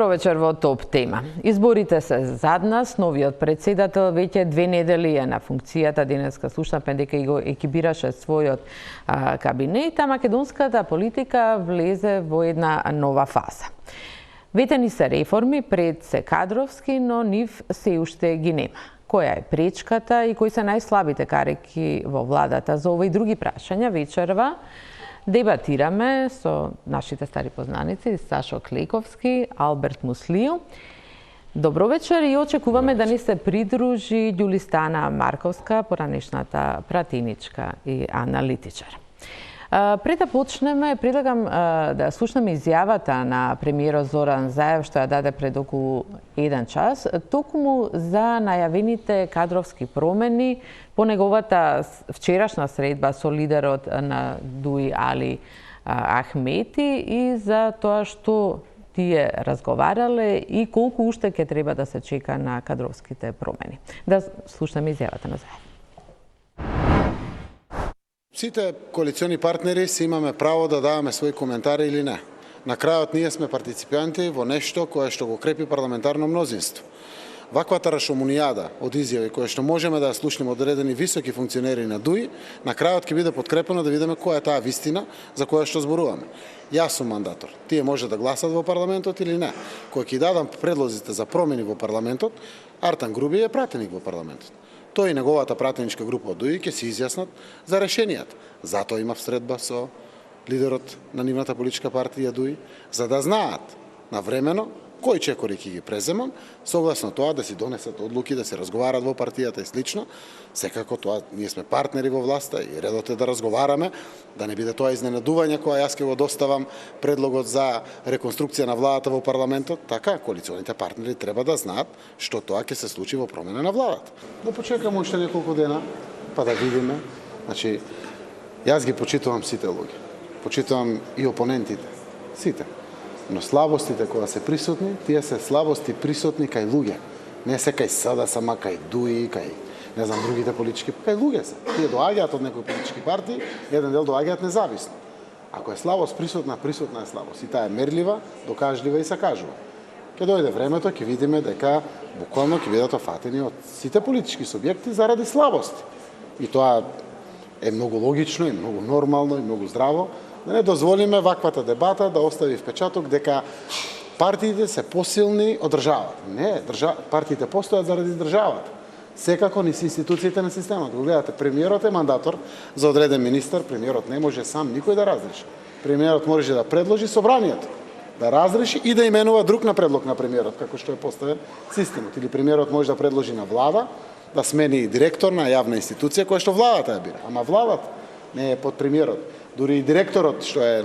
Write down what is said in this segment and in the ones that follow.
Добро вечер во топ тема. Изборите се зад нас, новиот председател веќе 2 недели е на функцијата. Денеска слушнавме дека го екипираше својот кабинет, а македонската политика влезе во една нова фаза. Ветени се реформи, пред се кадровски, но нив се уште ги нема. Која е пречката и кои се најслабите карики во владата? За ова и други прашања вечерва дебатираме со нашите стари познаници Сашо Клековски, Алберт Муслију. Добро вечер и очекуваме да ни се придружи Ѓулистана Марковска, поранешната пратеничка и аналитичар. Пред да почнеме, предлагам да слушнеме изјавата на премиерот Зоран Заев, што ја даде пред околу 1 час, токму за најавените кадровски промени по неговата вчерашна средба со лидерот на ДУИ Али Ахмети и за тоа што тие разговарале и колку уште ќе треба да се чека на кадровските промени. Да слушнеме изјавата на Заев. Сите коалициони партнери си имаме право да даваме своји коментари или не. На крајот ние сме партиципанти во нешто кое што го крепи парламентарно мнозинство. Ваквата рашомунијада од изјави која што можеме да ја слушнеме од одредени високи функционери на ДУИ, на крајот ќе биде подкрепено да видиме која е таа вистина за која што зборуваме. Јас сум мандатор. Тие може да гласат во парламентот или не. Кој ќе дадам предлозите за промени во парламентот, Артан Груби е пратеник во парламентот. Тој и неговата пратеничка група од ДУИ ќе се изјаснат за решенијата. Затоа имав средба со лидерот на нивната политичка партија ДУИ, за да знаат навремено кои чекори ќе ги преземам, согласно тоа да си донесат одлуки, да се разговарат во партијата и слично. Секако тоа ние сме партнери во власта и редот е да разговараме, да не биде тоа изненадување кога јас ќе го доставам предлогот за реконструкција на владата во парламентот, така коалиционите партнери треба да знаат што тоа ќе се случи во промена на владата. Да почекаме уште неколку дена, па да видиме. Значи, јас ги почитувам сите луѓе. Почитувам и опонентите, сите. Но слабостите кога се присутни, тие се слабости присутни кај луѓе. Не се кај сада сама, кај ДУИ, кај не знам другите политички, кај луѓе се. Тие доаѓаат од некои политички партии, еден дел доаѓаат независно. Ако е слабост присутна, присутна е слабост. И таа е мерлива, докажлива и се кажува. Ке дојде времето, ќе видиме дека буквално ќе бидат офатени од сите политички субјекти заради слабости. И тоа е многу логично и многу нормално и многу здраво. Да не дозволиме ваквата дебата да остави впечаток дека партиите се посилни од државата. Не, партиите постојат заради државата. Секако ни се институциите на системот. Го гледате, премиерот е мандатор за одреден министер, премиерот не може сам никој да разреши. Премиерот може да предложи собранието да разреши и да именува друг на предлог на премиерот, како што е поставен системот. Или премиерот може да предложи на влада да смени директор на јавна институција која што владата ја бира. Ама владата не е под премиерот. Дури и директорот, што е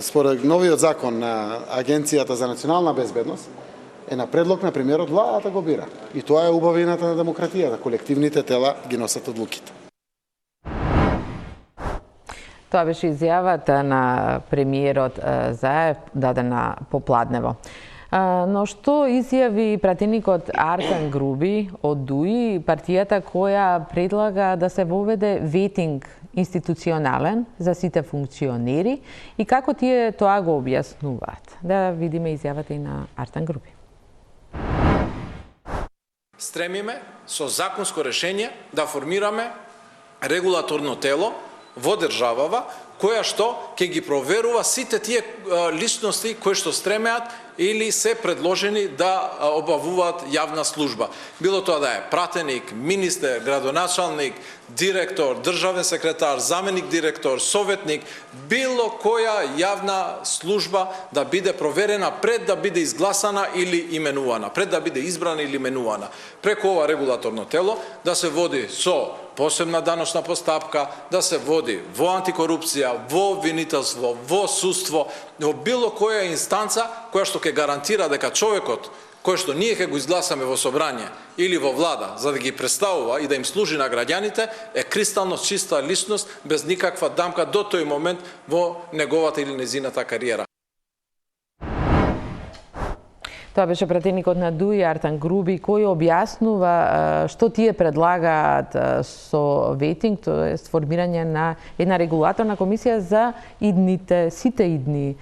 според новиот закон на Агенцијата за национална безбедност, е на предлог на премиерот, владата го бира. И тоа е убавината на демократијата. Колективните тела ги носат одлуките. Тоа беше изјавата на премиерот Заев, дадена попладнево. Но што изјави пратеникот Артан Груби од ДУИ, партијата која предлага да се воведе ветинг институционален за сите функционери и како тие тоа го објаснуваат? Да видиме изјавата и на Артан Груби. Стремиме со законско решение да формираме регулаторно тело во државава која што ќе ги проверува сите тие личности кои што стремеат или се предложени да обавуваат јавна служба. Било тоа да е пратеник, министер, градоначалник, директор, државен секретар, заменик директор, советник, било која јавна служба да биде проверена пред да биде изгласана или именувана, пред да биде избрана или именувана. Преку ова регулаторно тело да се води со посебна даночна постапка, да се води во антикорупција, во обвинителство, во судство, во било која инстанца која што ќе гарантира дека човекот кој што ние ќе го изгласаме во собрание или во влада за да ги представува и да им служи на граѓаните е кристално чиста личност без никаква дамка до тој момент во неговата или незината кариера. Тоа беше пратеникот на ДУИ Артан Груби, кој објаснува што тие предлагаат со ветинг, тоа е формирање на една регулаторна комисија за сите идни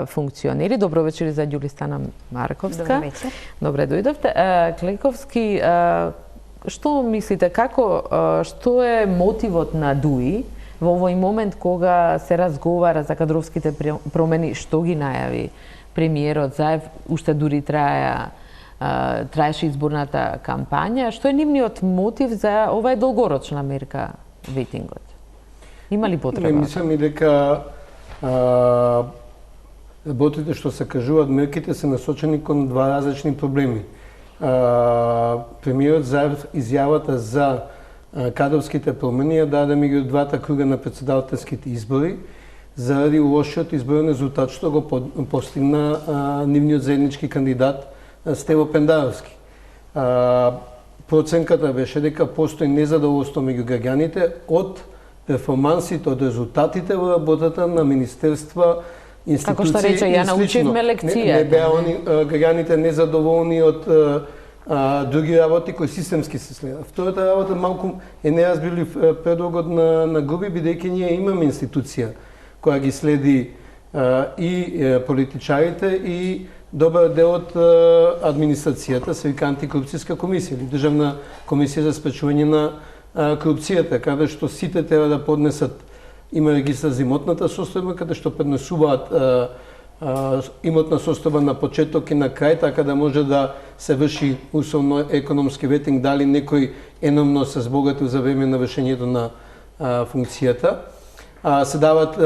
функционери. Добро вечер за Ѓулистана Марковска. Добро вечер. Добре дојдовте. Клековски, што мислите, што е мотивот на ДУИ во овој момент кога се разговара за кадровските промени, што ги најави премиерот Заев, уште дури траеше изборната кампања, што е нивниот мотив за ова е долгорочна мерка ветингот? Има ли потреба? Мислам и дека работите што се кажуваат мерките се насочени кон два различни проблеми. Премиерот Заев изјавата за кадровските промени ја даде меѓу двата круга на претседателските избори заради лошиот изборен резултат што го постигна нивниот заеднички кандидат Стево Пендаровски. Проценката беше дека постои незадоволство меѓу граѓаните од перформансите, од резултатите во работата на министерства, институции. Како што рече, ја научивме лекција. Не беа граѓаните незадоволни од други работи кои системски се следат. Втората работа малку е неразбирлив предлогот на Груби, бидејќи ние имаме институција која ги следи и политичарите и добар дел од администрацијата, се вика антикорупцијска комисија или државна комисија за спречување на корупцијата, каде што сите треба да поднесат, има регистар за имотната состојба, каде што поднесуваат имотна состојба на почеток и на крај, така да може да се врши условно економски ветинг, дали некој еномно се збогатил за време на вршењето на функцијата. Се дават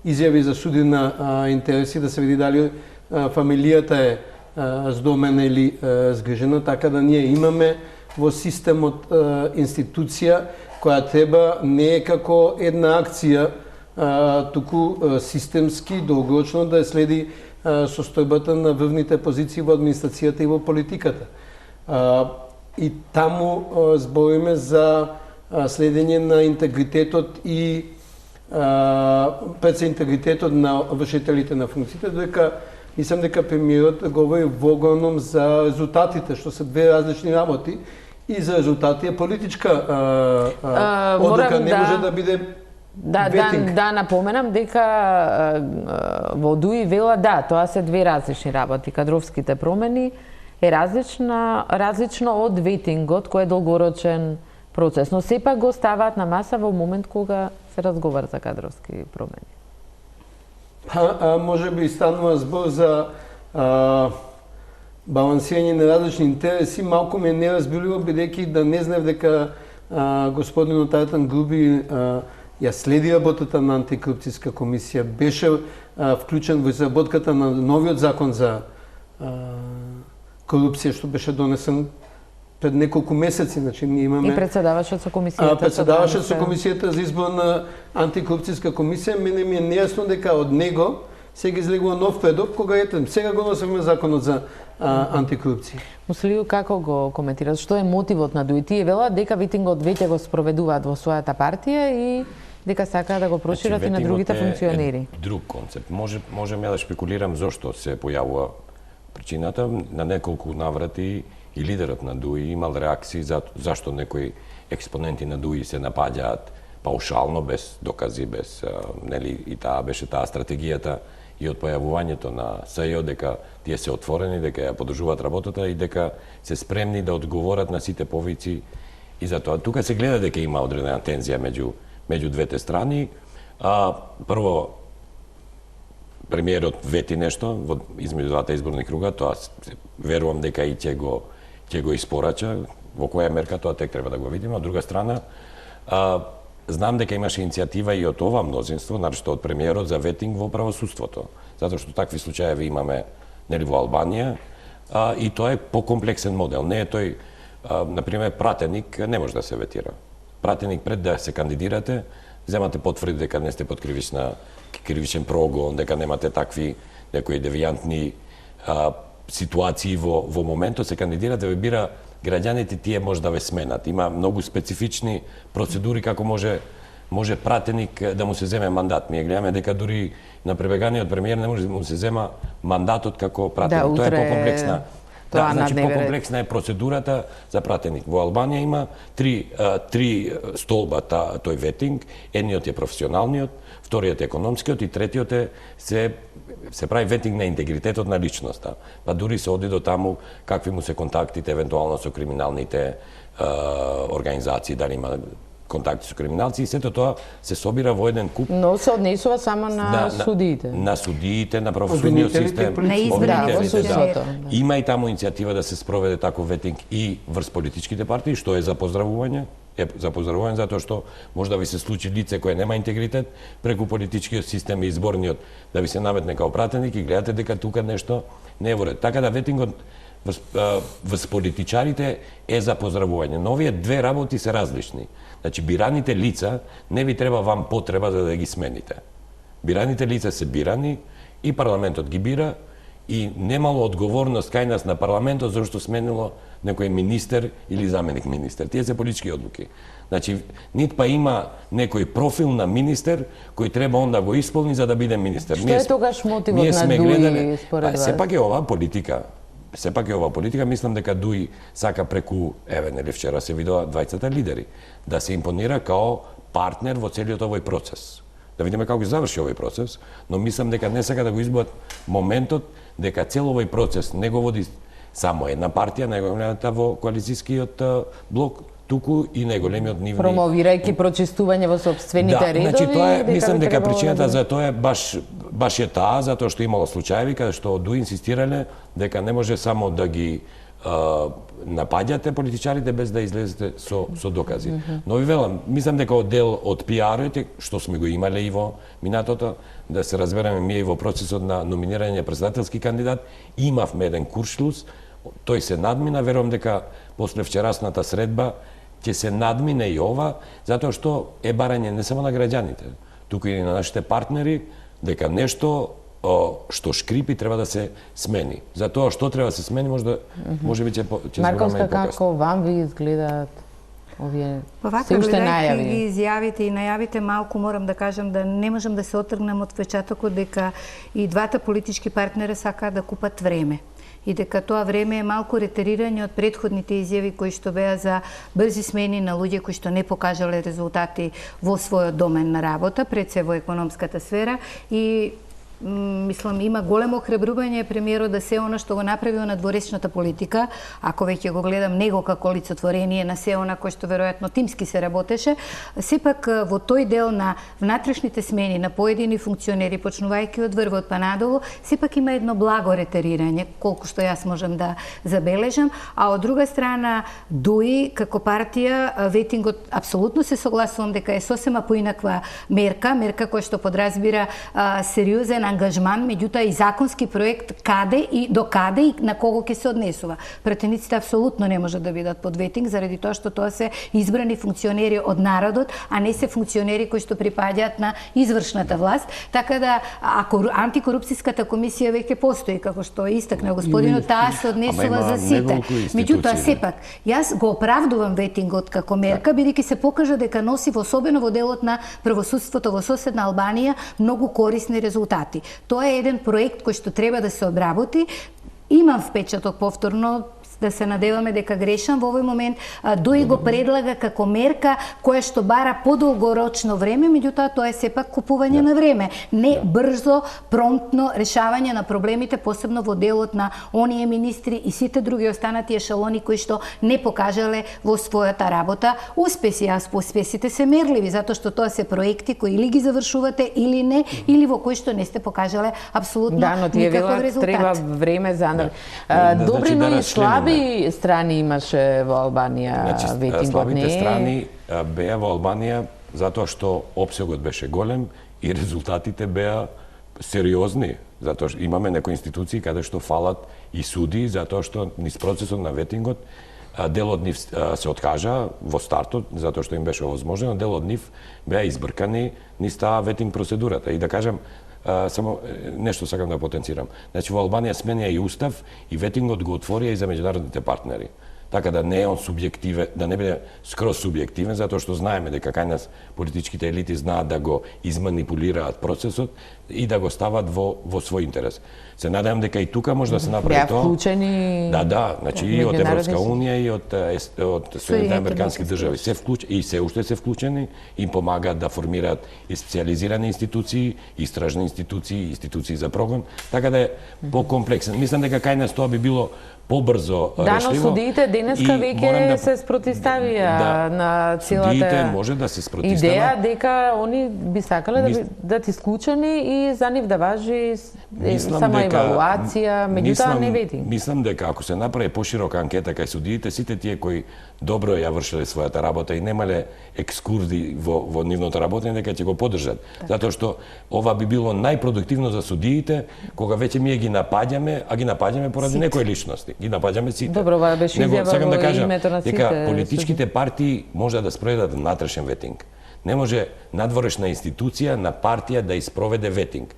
изјави за судина интереси, да се види дали фамилијата е здомена или згрижена, така да ние имаме во системот институција која треба не е како една акција, туку системски, долгорочно да следи состојбата на врвните позиции во администрацијата и во политиката. И таму збориме за следење на интегритетот и пред се интегритетот на вршителите на функциите, дека мислам дека премиерот говори воглавном за резултатите, што се две различни работи, и за резултати е политичка одлука, не може да биде ветинг. Да напоменам дека во ДУИ вела тоа се две различни работи. Кадровските промени е различно од ветингот кој е долгорочен процес, но сепак го ставаат на маса во момент кога се разговара за кадровски промени. Може би станува збор за балансирање на различни интереси, малку ми е неразбирливо, бидејќи да не знаев дека господинот Артан Груби ја следи работата на антикорупцијска комисија, беше вклучен во изработката на новиот закон за корупција, што беше донесен пред неколку месеци. Значи, ние имаме... И председаваше со комисијата. Председаваше со комисијата за избор на антикорупцијска комисија. Мене ми е нејасно дека од него сега излегува нов предлог, кога сега го носиме законот за антикорупција. Муслију, како го коментираш? Што е мотивот на ДУИ? Тие велат дека ветингот веќе го спроведуваат во својата партија и дека сакаат да го прошират и на другите функционери. Друг концепт. Можеме да шпекулирам зошто се појавува причината. На неколку наврати и лидерот на ДУИ имал реакции зашто некои експоненти на ДУИ се напаѓаат паушално, без докази, без нели, и таа беше таа стратегијата и од појавувањето на СЈО дека тие се отворени, дека ја подржуваат работата и дека се спремни да одговорат на сите повици и за тоа. Тука се гледа дека има одредена тензија меѓу двете страни. Прво, премиерот вети нешто измеѓу двата изборни круга, тоа верувам дека и ќе го испорача, во која мерка тоа тек треба да го видиме. Од друга страна, знам дека имаше иницијатива и од ова мнозинство, нарочно од премиерот, за ветинг во правосудството, затоа што такви случаи имаме нели во Албанија, и тоа е покомплексен модел. Не е тој, например, пратеник не може да се ветира. Пратеник пред да се кандидирате, земате потврди дека не сте под кривичен прогон, дека немате такви некои девијантни ситуации во моментот се кандидирате, ве бира граѓаните, тие може да ве сменат. Има многу специфични процедури како може може пратеник да му се земе мандат. Ние гледаме дека дури на пребеганиот премиер не може да му се зема мандатот како пратеник. Тоа е покомплексна. Да, значи покомплексна е процедурата за пратеник. Во Албанија има три столба тој ветинг. Едниот е професионалниот, вториот е економскиот и третиот е се прави ветинг на интегритетот на личноста. Па дури се оди до таму какви му се контактите евентуално со криминалните организации, дали има контакти со криминалци и сето тоа се собира во еден куп. Но се однесува само на судиите. На судиите, на правосудниот систем, на избраните, да. Има и таму иницијатива да се спроведе таков ветинг и врз политичките партии, што е за поздравување. За поздравување затоа што може да ви се случи лице кое нема интегритет преку политичкиот систем и изборниот да ви се наметне као пратеник и гледате дека тука нешто не е во ред. Така да ветингот врз политичарите е за поздравување. Но овие две работи се различни. Значи, бираните лица не ви треба вам потреба за да ги смените. Бираните лица се бирани и парламентот ги бира и немало одговорност кај нас на парламентот зашто сменило некој министер или заменик министер. Тие се политички одлуки. Значи, нит па има некој профил на министер кој треба он да го исполни за да биде министер. Што е тогаш мотивот на Дуи според вас? Сепак е ова политика. Сепак е ова политика, мислам дека Дуи сака преку, нели вчера се видоа двајцата лидери, да се импонира као партнер во целиот овој процес. Да видиме како ќе заврши овој процес, но мислам дека не сака да го избуат моментот дека цел овој процес не го води само една партија, него големата во коалицијскиот блок, туку и неголемиот нивни... Промовирајќи прочистување во собствените редови. Да, значи тоа е, мислам дека причината за тоа е баш е таа, затоа што имало случаеви каде што Дуи инсистирале дека не може само да ги напаѓате политичарите без да излезете со докази. Но ви велам, мислам дека дел од пиарот, што сме го имале и во минатото, да се разбереме ние и во процесот на номинирање председателски кандидат, имавме еден куршлус, тој се надмина, верувам дека после вчерасната средба ќе се надмине и ова, затоа што е барање не само на граѓаните, туку и на нашите партнери, дека нешто што шкрипи треба да се смени. За тоа што треба да се смени може би ќе зборуваме и покасно. Како вам ви изгледаат овие се уште најави? Ги изјавите и најавите, малку морам да кажам да не можам да се отргнам од впечатокот дека и двата политички партнери сакаат да купат време и дека тоа време е малку ретерирање од претходните изјави кои што беа за брзи смени на луѓе кои што не покажале резултати во својот домен на работа, пред се во економската сфера и мислам, има големо охрабрување премиерот да се она што го направи на дворечната политика, ако веќе го гледам него како олицетворение на се она кој што веројатно тимски се работеше, сепак во тој дел на внатрешните смени на поедини функционери, почнувајќи од врвот па надолу, сепак има едно благо ретерирање, колку што јас можам да забележам, а од друга страна Дуи како партија, ветингот апсолутно се согласувам дека е сосема поинаква мерка која што подразбира сериозен ангажман, меѓутоа и законски проект каде и до каде и на кого ќе се однесува. Пратениците апсолутно не можат да бидат под ветинг заради тоа што тоа се избрани функционери од народот, а не се функционери кои што припаѓаат на извршната власт. Така да ако антикорупцијската комисија веќе постои, како што истакна господинот, таа се однесува за сите. Меѓутоа сепак јас го оправдувам ветингот како мерка, бидејќи се покажа дека носи особено во делот на правосудството во соседна Албанија многу корисни резултати. Тоа е еден проект кој што треба да се обработи. Имам впечаток повторно, да се надеваме дека грешам во овој момент, Дуи го предлага како мерка која што бара подолгорочно време, меѓутоа тоа е сепак купување на време, не брзо, промптно решавање на проблемите, посебно во делот на оние министри и сите други останати ешелони кои што не покажале во својата работа успеси, а успесите се мерливи, затоа што тоа се проекти кои или ги завршувате или не, или во кои што не сте покажале апсолутно никаков резултат. Треба време за анализ. Добри, но и слаби страни имаше во Албанија, ветингот. Слабите страни беа во Албанија затоа што опсегот беше голем и резултатите беа сериозни, затоа што имаме некои институции каде што фалат и суди, затоа што низ процесот на ветингот дел од нив се откажа во стартот, затоа што им беше овозможено, дел од нив беа избркани низ таа ветинг процедурата. И да кажам, само нешто сакам да потенцирам. Значи во Албанија сменија и устав и ветингот го отворија и за меѓународните партнери. така да не е он субјективен, да не биде скроз субјективен, затоа што знаеме дека кај нас политичките елити знаат да го изманипулираат процесот и да го стават во свој интерес. Се надевам дека и тука може да се направи тоа. Беа вклучени. Да, значи и од Европска унија и од Соединетите американски држави се вклучени и се уште се вклучени, им помагаат да формираат и специјализирани институции, истражни институции, институции за прогон, така да е покомплексен. Мислам дека кај нас тоа би било побрзо решливо. Да, но судиите денеска веќе се спротивставија на целата судиите може да се спротивстава идеја дека они би сакале да бидат исклучени и за нив да важи сама евалуација, меѓутоа не ветинг. Мислам дека ако се направи поширока анкета кај судиите, сите тие кои добро ја вршеле својата работа и немале екскурзи во нивното работење, дека ќе го поддржат. Затоа што ова би било најпродуктивно за судиите, кога веќе ние ги напаѓаме, а ги напаѓаме поради некои личности. Ги напаѓаме сите. Добро, ова беше изјава во името на сите. Дека политичките партии може да спроведат внатрешен ветинг. Не може надворешна институција на партија да испроведе ветинг.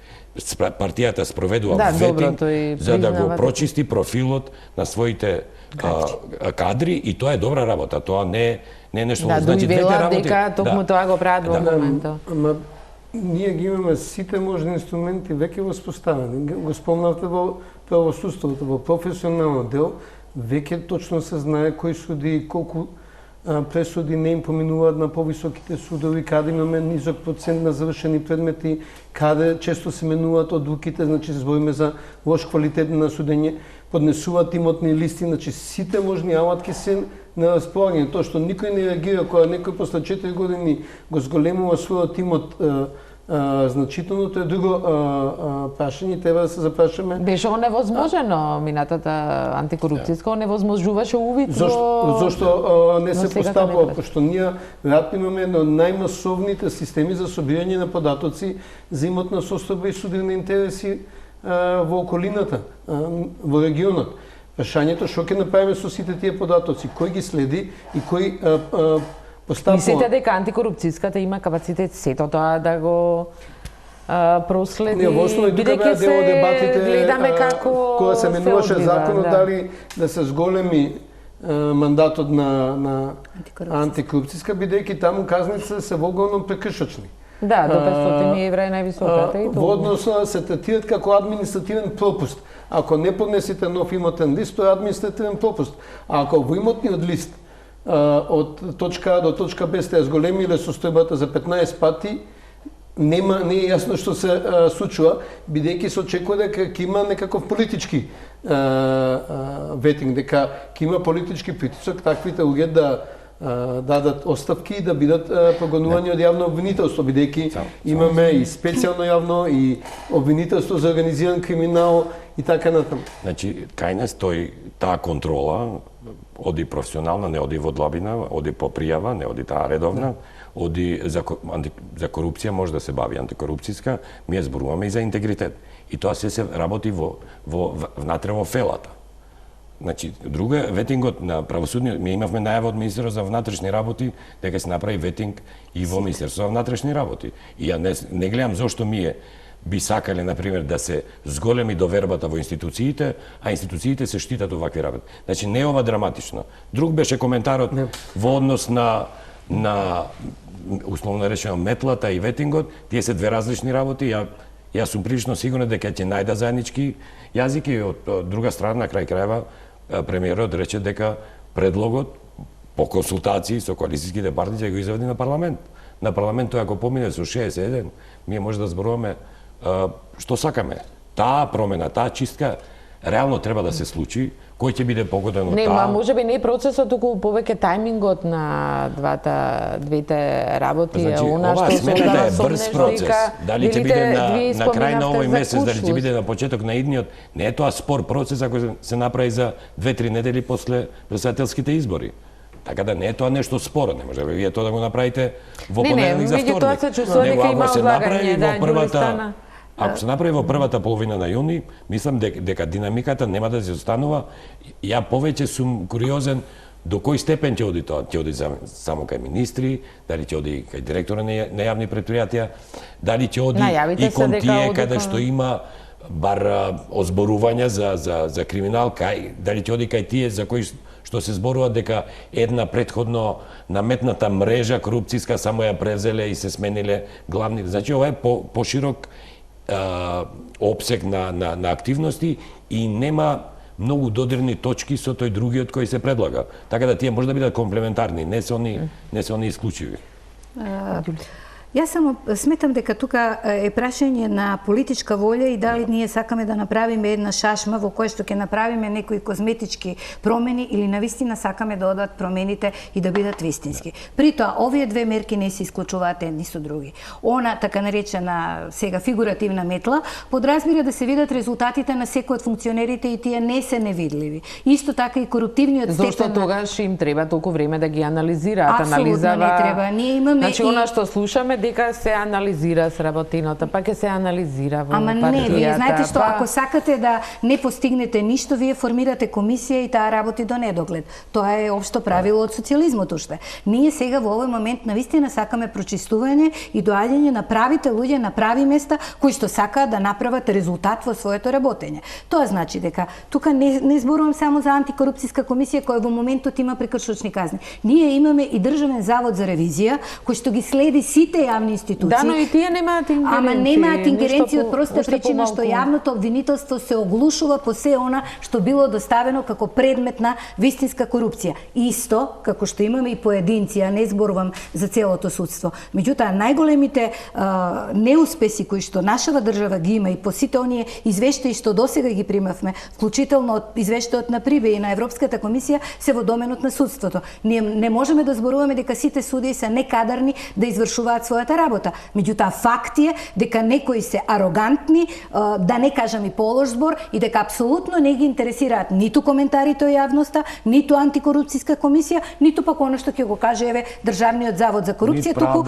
Партијата спроведува ветинг за да го прочисти профилот на своите кадри и тоа е добра работа. Тоа не е нешто, значи двете работи. Дека токму тоа го прават во моментот. Ние ги имаме сите можни инструменти веќе воспоставени. Го спомнавте во правосудството, во професионалниот дел, веќе точно се знае кои суди и колку пресуди не им поминуваат на повисоките судови, каде имаме низок процент на завршени предмети, каде често се менуваат одлуките, значи се збориме за лош квалитет на судење, поднесуваат имотни листи, значи сите можни алатки се на располагање. Тоа што никој не реагира кога некој после 4 години го зголемува својот имот значително, тоа е друго прашање, треба да се запрашаме. Беше оневозможено минатата антикорупцијска, оневозможуваше увид во... Зошто не се поставува, пошто ние веројатно имаме едно од најмасовните системи за собирање на податоци за имотна состојба и судирни интереси во околината, во регионот. Прашањето што ќе направиме со сите тие податоци, кој ги следи и кој поставува. Мислите дека антикорупцијската има капацитет сето тоа да го проследи? Не, во основа и тука беа дел од дебатите кога се менуваше законот дали да се зголеми мандатот на антикорупцијска, бидејќи таму казните се во огромно прекршачни. Да, до 500 евра е највисоката и тоа. Во однос се третираат како административен пропуст. Ако не поднесете нов имотен лист, тоа е административен пропуст. А ако во имотниот лист од точка А до точка Б сте зголемиле состојбата за 15 пати, не е јасно што се случува, бидејќи се очекува дека ќе има некаков политички ветинг, дека ќе има политички притисок таквите луѓе да дадат оставки и да бидат прогонувани од јавно обвинителство, бидејќи имаме и специјално јавно и обвинителство за организиран криминал и така натаму. Значи, кај нас таа контрола оди професионална, не оди во длабина, оди по пријава, не оди таа редовна, оди за корупција може да се бави антикорупцијска, ми ја зборуваме и за интегритет. И тоа се работи внатре во фелата. Значи, друго е ветингот на правосудниот. Ми имавме најава од Министерството за внатрешни работи дека се направи ветинг и во Министерството за внатрешни работи. И ја не гледам зошто би сакале, например, да се зголеми довербата во институциите, а институциите се штитат овакви работи. Значи, не е ова драматично. Друг беше коментарот во однос на условно речено метлата и ветингот. Тие се две различни работи. Јас сум прилично сигурен дека ќе најда заеднички јазик и од друга страна, на крај крајва, премиерот рече дека предлогот по консултации со коалицијските партии ќе го изведи на парламент. На парламент тоа ако помине со 61, ние може да зборуваме што сакаме. Таа промена, таа чистка реално треба да се случи. Кој ќе биде погоден од таа? Не, можеби не процесот, туку повеќе тајмингот на двете работи. Значи, ова сметната е брз процес. Дали ќе биде на крај на овој месец, дали ќе биде на почеток на идниот, не е тоа спор процес ако се направи за 2-3 недели после председателските избори. Така да не е тоа нешто споро, не може вие тоа да го направите во понеделник за вторник. Тоа се чувствува дека има одлагање, Ако се направи во првата половина на јуни, мислам дека динамиката нема да се останува. Ја повеќе сум куриозен до кој степен ќе оди тоа. Ќе оди само кај министри, дали ќе оди кај директора на јавни предпријатија, дали ќе оди и кон тие каде што има бар озборувања за криминал, дали ќе оди кај тие за кои што се зборува дека една предходно наметната мрежа корупцијска само ја превзеле и се смениле главни. Значи ова е поширок опсег на активности и нема многу додирни точки со тој другиот кој се предлага. Така да тие може да бидат комплементарни, не се они исклучиви. Јас само сметам дека тука е прашање на политичка волја и дали ние сакаме да направиме една шашма во која што ќе направиме некои козметички промени или навистина сакаме да одат промените и да бидат вистински. При тоа, овие две мерки не се исклучуваат едни со други. Она, така наречена сега фигуративна метла, подразбира да се видат резултатите на секој од функционерите и тие не се невидливи. Исто така и коруптивниот степен... Зошто тогаш им треба толку време да ги анализираат, Апсолутно не треба. Ние имаме значи, она што слушаме дека се анализира сработината, па ќе се анализира во партијата. Ама не, вие знаете што, ако сакате да не постигнете ништо, вие формирате комисија и таа работи до недоглед. Тоа е општо правило од социјализмот уште. Ние сега во овој момент навистина сакаме прочистување и доаѓање на правите луѓе на прави места кои што сакаат да направат резултат во своето работење. Тоа значи дека тука не зборувам само за антикорупцијска комисија која во моментот има прекршочни казни. Ние имаме и Државен завод за ревизија кој што ги следи сите јавни институции. Да, но и тие немаат ингеренција. Ама немаат ингеренција од проста причина што јавното обвинителство се оглушува по се она што било доставено како предмет на вистинска корупција. Исто како што имаме и поединци, а не зборувам за целото судство. Меѓутоа најголемите неуспеси кои што нашава држава ги има и по сите оние извештаи што досега ги примавме, вклучително од извештајот на ПРИБЕ и на Европската комисија, се во доменот на судството. Ние не можеме да зборуваме дека сите судии се некадарни да извршуваат својата работа. Меѓутоа факт е дека некои се арогантни, да не кажам и полош збор, и дека апсолутно не ги интересираат ниту коментарите од јавноста, ниту антикорупцијска комисија, ниту пак она што ќе го каже еве Државниот завод за корупција, туку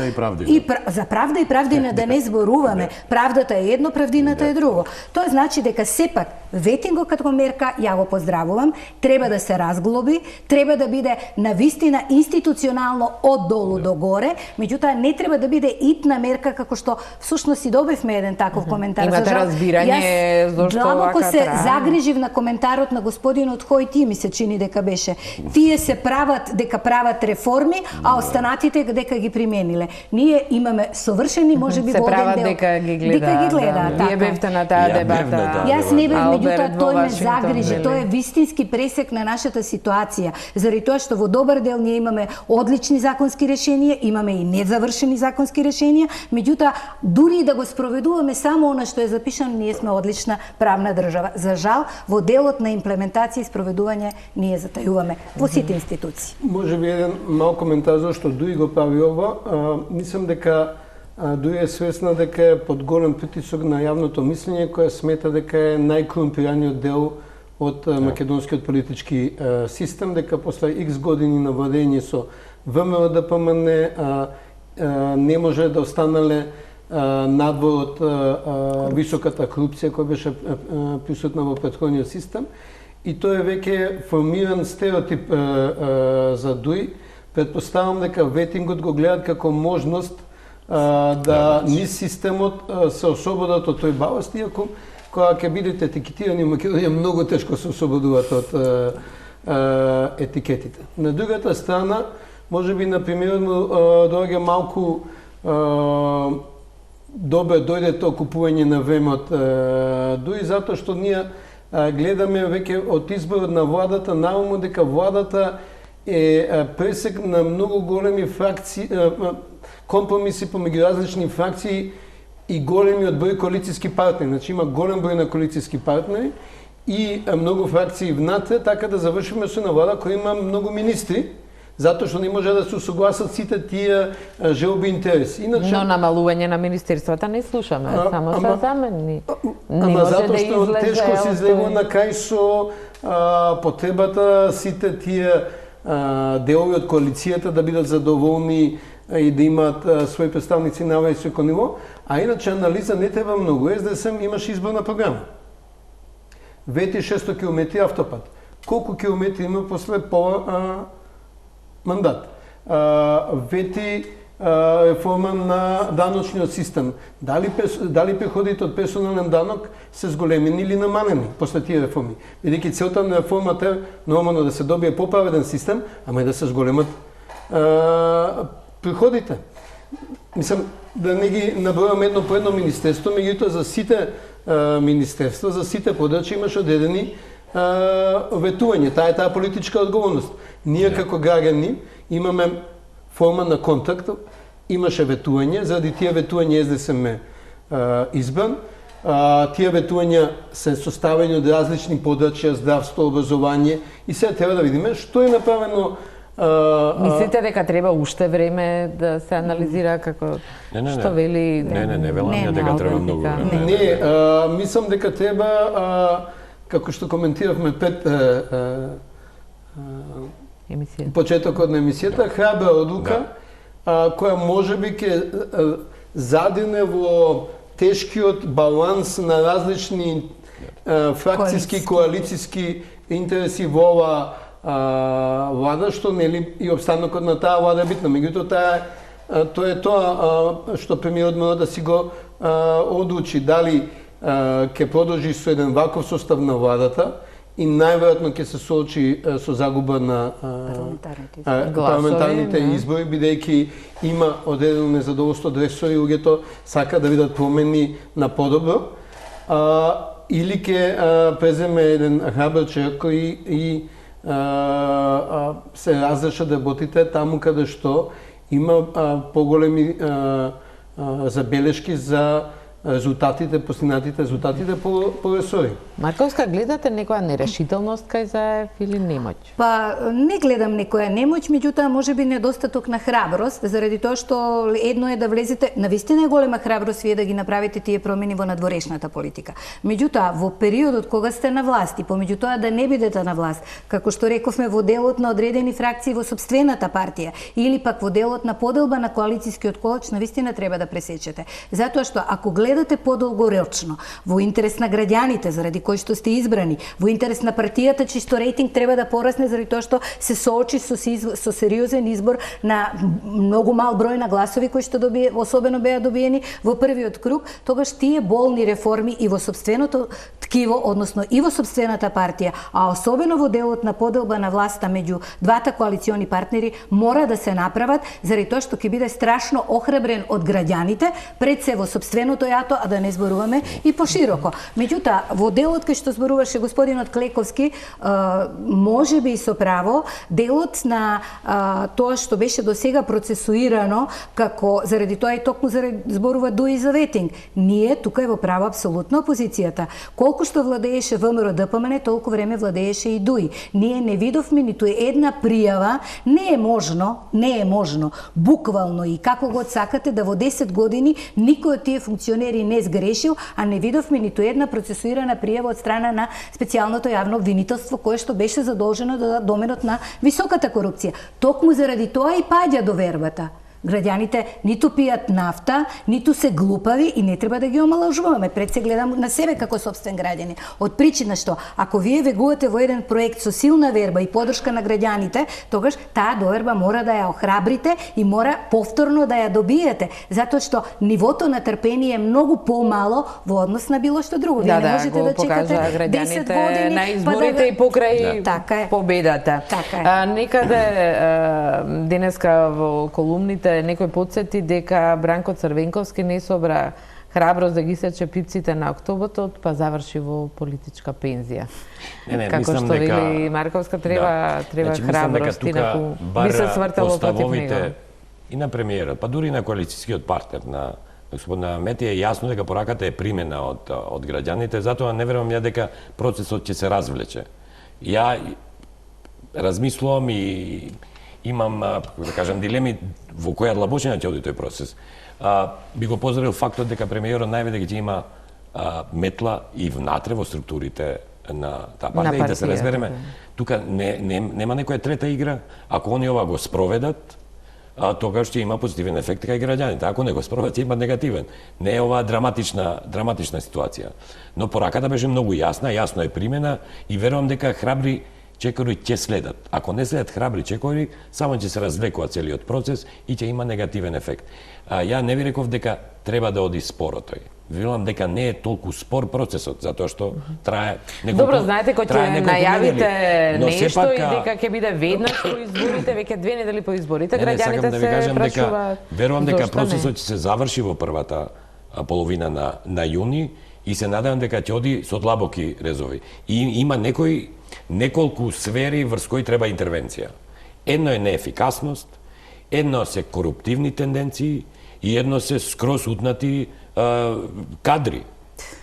за правда и правдина да не зборуваме. Правдата е едно, правдината е друго. Тоа значи дека сепак ветингот како мерка ја го поздравувам, треба да се разглоби, треба да биде навистина институционално од долу до горе, меѓутоа не треба да биде итна мерка како што всушност и добивме еден таков коментар. Имате разбирање зошто длабоко се загрижив на коментарот на господинот Хојти, ми се чини дека беше. Тие се прават дека прават реформи, а останатите дека ги примениле. Ние имаме совршени, можеби во оден дел. Дека ги гледаат. Вие бевте на таа дебата. Јас не бев, меѓутоа тој ме загрижи. Тој е вистински пресек на нашата ситуација. Заради тоа што во добар дел ние имаме одлични законски решенија, имаме и незавршени законски решенија, меѓутоа дури и да го спроведуваме само она што е запишано, ние сме одлична правна држава. За жал, во делот на имплементација и спроведување ние затајуваме во сите институции. Може би еден мал коментар зашто Дуи го прави ова. Мислам дека Дуи е свесна дека е под голем притисок на јавното мислење, која смета дека е најкорумпираниот дел од македонскиот политички систем, дека после X години на владење со ВМРО ДПМН не може да останале надвор од високата корупција која беше присутна во претходниот систем. И тој е веќе формиран стереотип за Дуи. Предпоставам дека ветингот го гледат како можност да низ системот се ослободат од тој баласт, иако кога ќе бидете етикетирани во Македонија многу тешко се ослободуваат од етикетите. На другата страна, може би на примерот му доаѓа малку добре дојде тоа купување на време од Дуи, затоа што ние гледаме веќе од изборот на владата, наумно дека владата е пресек на многу големи фракции, компромиси помеѓу различни фракции и големиот број коалицијски партнери. Значи има голем број на коалицијски партнери и многу фракции внатре, така да завршиме со на влада која има многу министри, затоа што не може да се согласат сите тие желби интереси. Иначе, но намалување на министерствата не слушаме, само се замени. Ама затоа што тешко се излегува на крај со потребата сите тие делови од коалицијата да бидат задоволни и да имаат своји представници на високо ниво, а иначе анализа не треба многу. СДСМ имаше изборна програма. Вети 600 км автопат. Колку километри има после пола мандат? Вети реформа на даночниот систем. Дали приходите од персонален данок се зголемени или намалени после тие реформи? Бидејќи целта на реформата е нормално да се добие поправеден систем, ама и да се зголемат приходите. Мислам, да не ги набројам едно по едно министерство, меѓутоа за сите министерства, за сите подрачја имаше одредени ветување. Таа е таа политичка одговорност. Ние како граѓани имаме форма на контакт, имаше ветување, заради тие ветување СДСМ избран. Тие ветувања се составени од различни подрачја, здравство, образование и сега треба да видиме што е направено. Мислите дека треба уште време да се анализира како што вели? Не велам дека треба многу време. Не, мислам дека треба, како што коментиравме пред почетокот на емисијата, храбра одлука која можеби ќе задине во тешкиот баланс на различни фракцијски, коалицијски интереси во ова влада, што нели и обстанокот на таа влада е битна. Меѓутоа тоа е тоа што премиерот мора да си го одлучи. Дали ќе продолжи со еден ваков состав на владата и најверојатно ќе се соочи со загуба на парламентарните избори, бидејќи има одредено незадоволство од ресори, луѓето сака да видат промени на подобро, или ќе преземе еден храбар човек кој и се разреша да работите таму каде што има поголеми забелешки за резултатите, постигнатите резултатите по ресори. Марковска, гледате некоја нерешителност кај ЗАЕФ или немоќ? Па, не гледам некоја немоќ, меѓутоа можеби недостаток на храброст, заради тоа што едно е да влезете, навистина е голема храброст вие да ги направите тие промени во надворешната политика. Меѓутоа, во периодот кога сте на власт и помеѓу тоа да не бидете на власт, како што рековме во делот на одредени фракции во сопствената партија или пак во делот на поделба на коалицијскиот колач, навистина треба да пресечете. Затоа што ако гледате подолгорочно, во интерес на граѓаните, заради кои што сте избрани, во интерес на партијата чисто рейтинг треба да порасне заради тоа што се соочи со сериозен избор на многу мал број на гласови кои што особено беа добиени во првиот круг, тогаш тие болни реформи и во сопственото ткиво, односно и во сопствената партија, а особено во делот на поделба на власта меѓу двата коалициони партнери мора да се направат заради тоа што ќе биде страшно охрабрен од граѓаните пред се во сопственото јато, а да не зборуваме и пошироко. Меѓутоа, во делот кај што зборуваше господинот Клековски, може би и со право, делот на тоа што беше до сега процесуирано, како заради тоа и токму зборува Дуи за ветинг. Ние тука е во право апсолутно опозицијата. Колку што владееше ВМРО ДПМН, толку време владееше и Дуи. Ние не видовме ниту една пријава, не е можно, буквално и како го сакате да во 10 години никој од тие функционери не сгрешил, а не видовме ниту една процесуирана пријава од страна на специјалното јавно обвинителство кое што беше задолжено да доменот на високата корупција. Токму заради тоа и паѓа довербата. Граѓаните ниту пијат нафта, ниту се глупави и не треба да ги омалажуваме. Пред се гледам на себе како сопствен граѓани. Од причина што ако вие вегувате во еден проект со силна верба и подршка на граѓаните, тогаш таа доверба мора да ја охрабрите и мора повторно да ја добиете, затоа што нивото на трпение е многу помало во однос на било што друго. Вие не можете да чекате 10 години на изборите и покрај победата. Некаде денеска во колумните некој подсети дека Бранко Црвенковски не собра храброст да ги сече пипците на октоботот, па заврши во политичка пензија. Како што вели Марковска, треба храброст, инаку би се свртало против него. И на премиерот, па дури на коалицијскиот партнер, на господина Мети, е јасно дека пораката е примена од граѓаните, затоа не верувам ја дека процесот ќе се развлече. Ја размислувам и имам, да кажам, дилеми во која длабочина ќе оди тој процес. Би го поздравил фактот дека премиерот највеќе ќе има метла и внатре во структурите на таа партија и да се разбереме. Тука нема некоја трета игра. Ако они ова го спроведат, тогаш ќе има позитивен ефект кај граѓаните. Ако не го спроведат, ќе има негативен. Не е ова драматична ситуација. Но пораката беше многу јасна, јасно е примена и верувам дека храбри чекори ќе следат. Ако не следат храбри чекори, само ќе се развлекува целиот процес и ќе има негативен ефект. Ја не ви реков дека треба да оди споро тој. Велам дека не е толку спор процесот, затоа што трае неколку. Добро, знаете кој ќе најавите нешто сепак, и дека ќе биде веднаш по изборите, веќе 2 недели по изборите, граѓаните се прашуваат. Верувам дека процесот ќе се заврши во првата половина на јуни и се надевам дека ќе оди со длабоки резови. И има неколку сфери врз кои треба интервенција. Едно е неефикасност, едно се коруптивни тенденции и едно се скроз утнати кадри.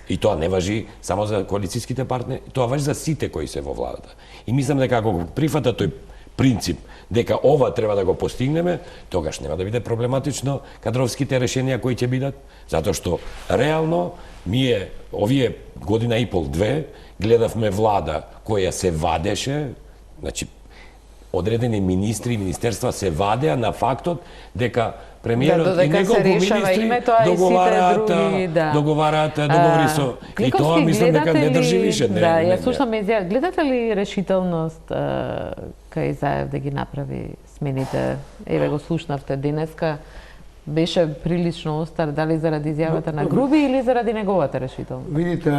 И тоа не важи само за коалицијските партнери, тоа важи за сите кои се во владата. И мислам дека ако прифата тој принцип дека ова треба да го постигнеме, тогаш нема да биде проблематично кадровските решенија кои ќе бидат, затоа што реално овие година и пол, 2, гледавме влада која се вадеше, значи одредени министри и министерства се вадеа на фактот дека премиерот и неколку министри договараат договори со... И тоа мислам дека не држи више. Да, ја слушам изјава. Гледате ли решителност кај Заев да ги направи смените? Еве го слушнавте денеска. Беше прилично остар, дали заради изјавата на Груби или заради неговата решителност? Видите,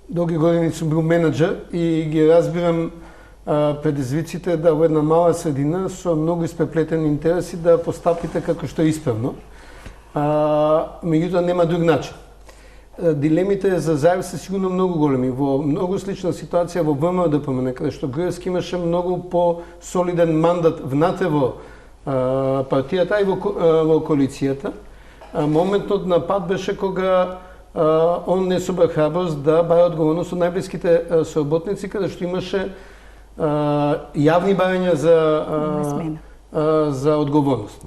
долги години сум бил менеджер и ги разбирам предизвиците да во една мала средина со многу испреплетени интереси да постапите како што е исправно. Меѓутоа нема друг начин. Дилемите за Заев се сигурно многу големи. Во многу слична ситуација во ВМРО-ДПМН, каде што Груевски имаше многу по-солиден мандат внатре во партијата и во коалицијата. Моментот на пат беше кога он не собра храброст да бара одговорност од најблиските соработници, каде што имаше јавни барања за одговорност.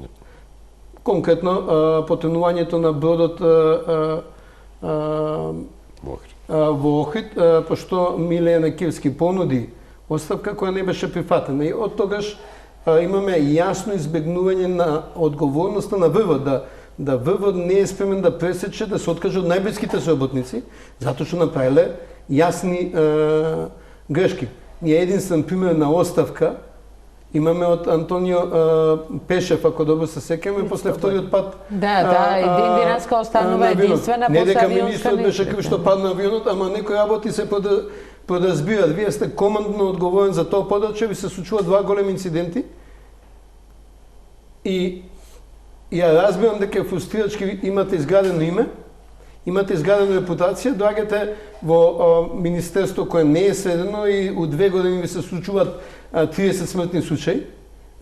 Конкретно, потонувањето на бродот во Охрид, пошто Милена Кирски понуди оставка која не беше прифатена. И од тогаш имаме јасно избегнување на одговорноста на ВВ, да ВВ не е спремен да пресече, да се откаже од најблиските соработници, затоа што направиле јасни грешки. Ние единствен пример на оставка имаме од Антонио Пешев, ако добро се сеќаме, после вториот пат. Да, Ден Денеска останува единствена после авионска не дека министрот беше крив што падна авионот, ама некои работи се подразбират. Вие сте командно одговорен за тоа подрачје, ви се случуваат 2 големи инциденти. И ја разбирам дека фрустрирачки имате изградено име, имате изградена репутација, доаѓате во министерство кое не е средено и у 2 години ви се случуваат 30 смртни случаи.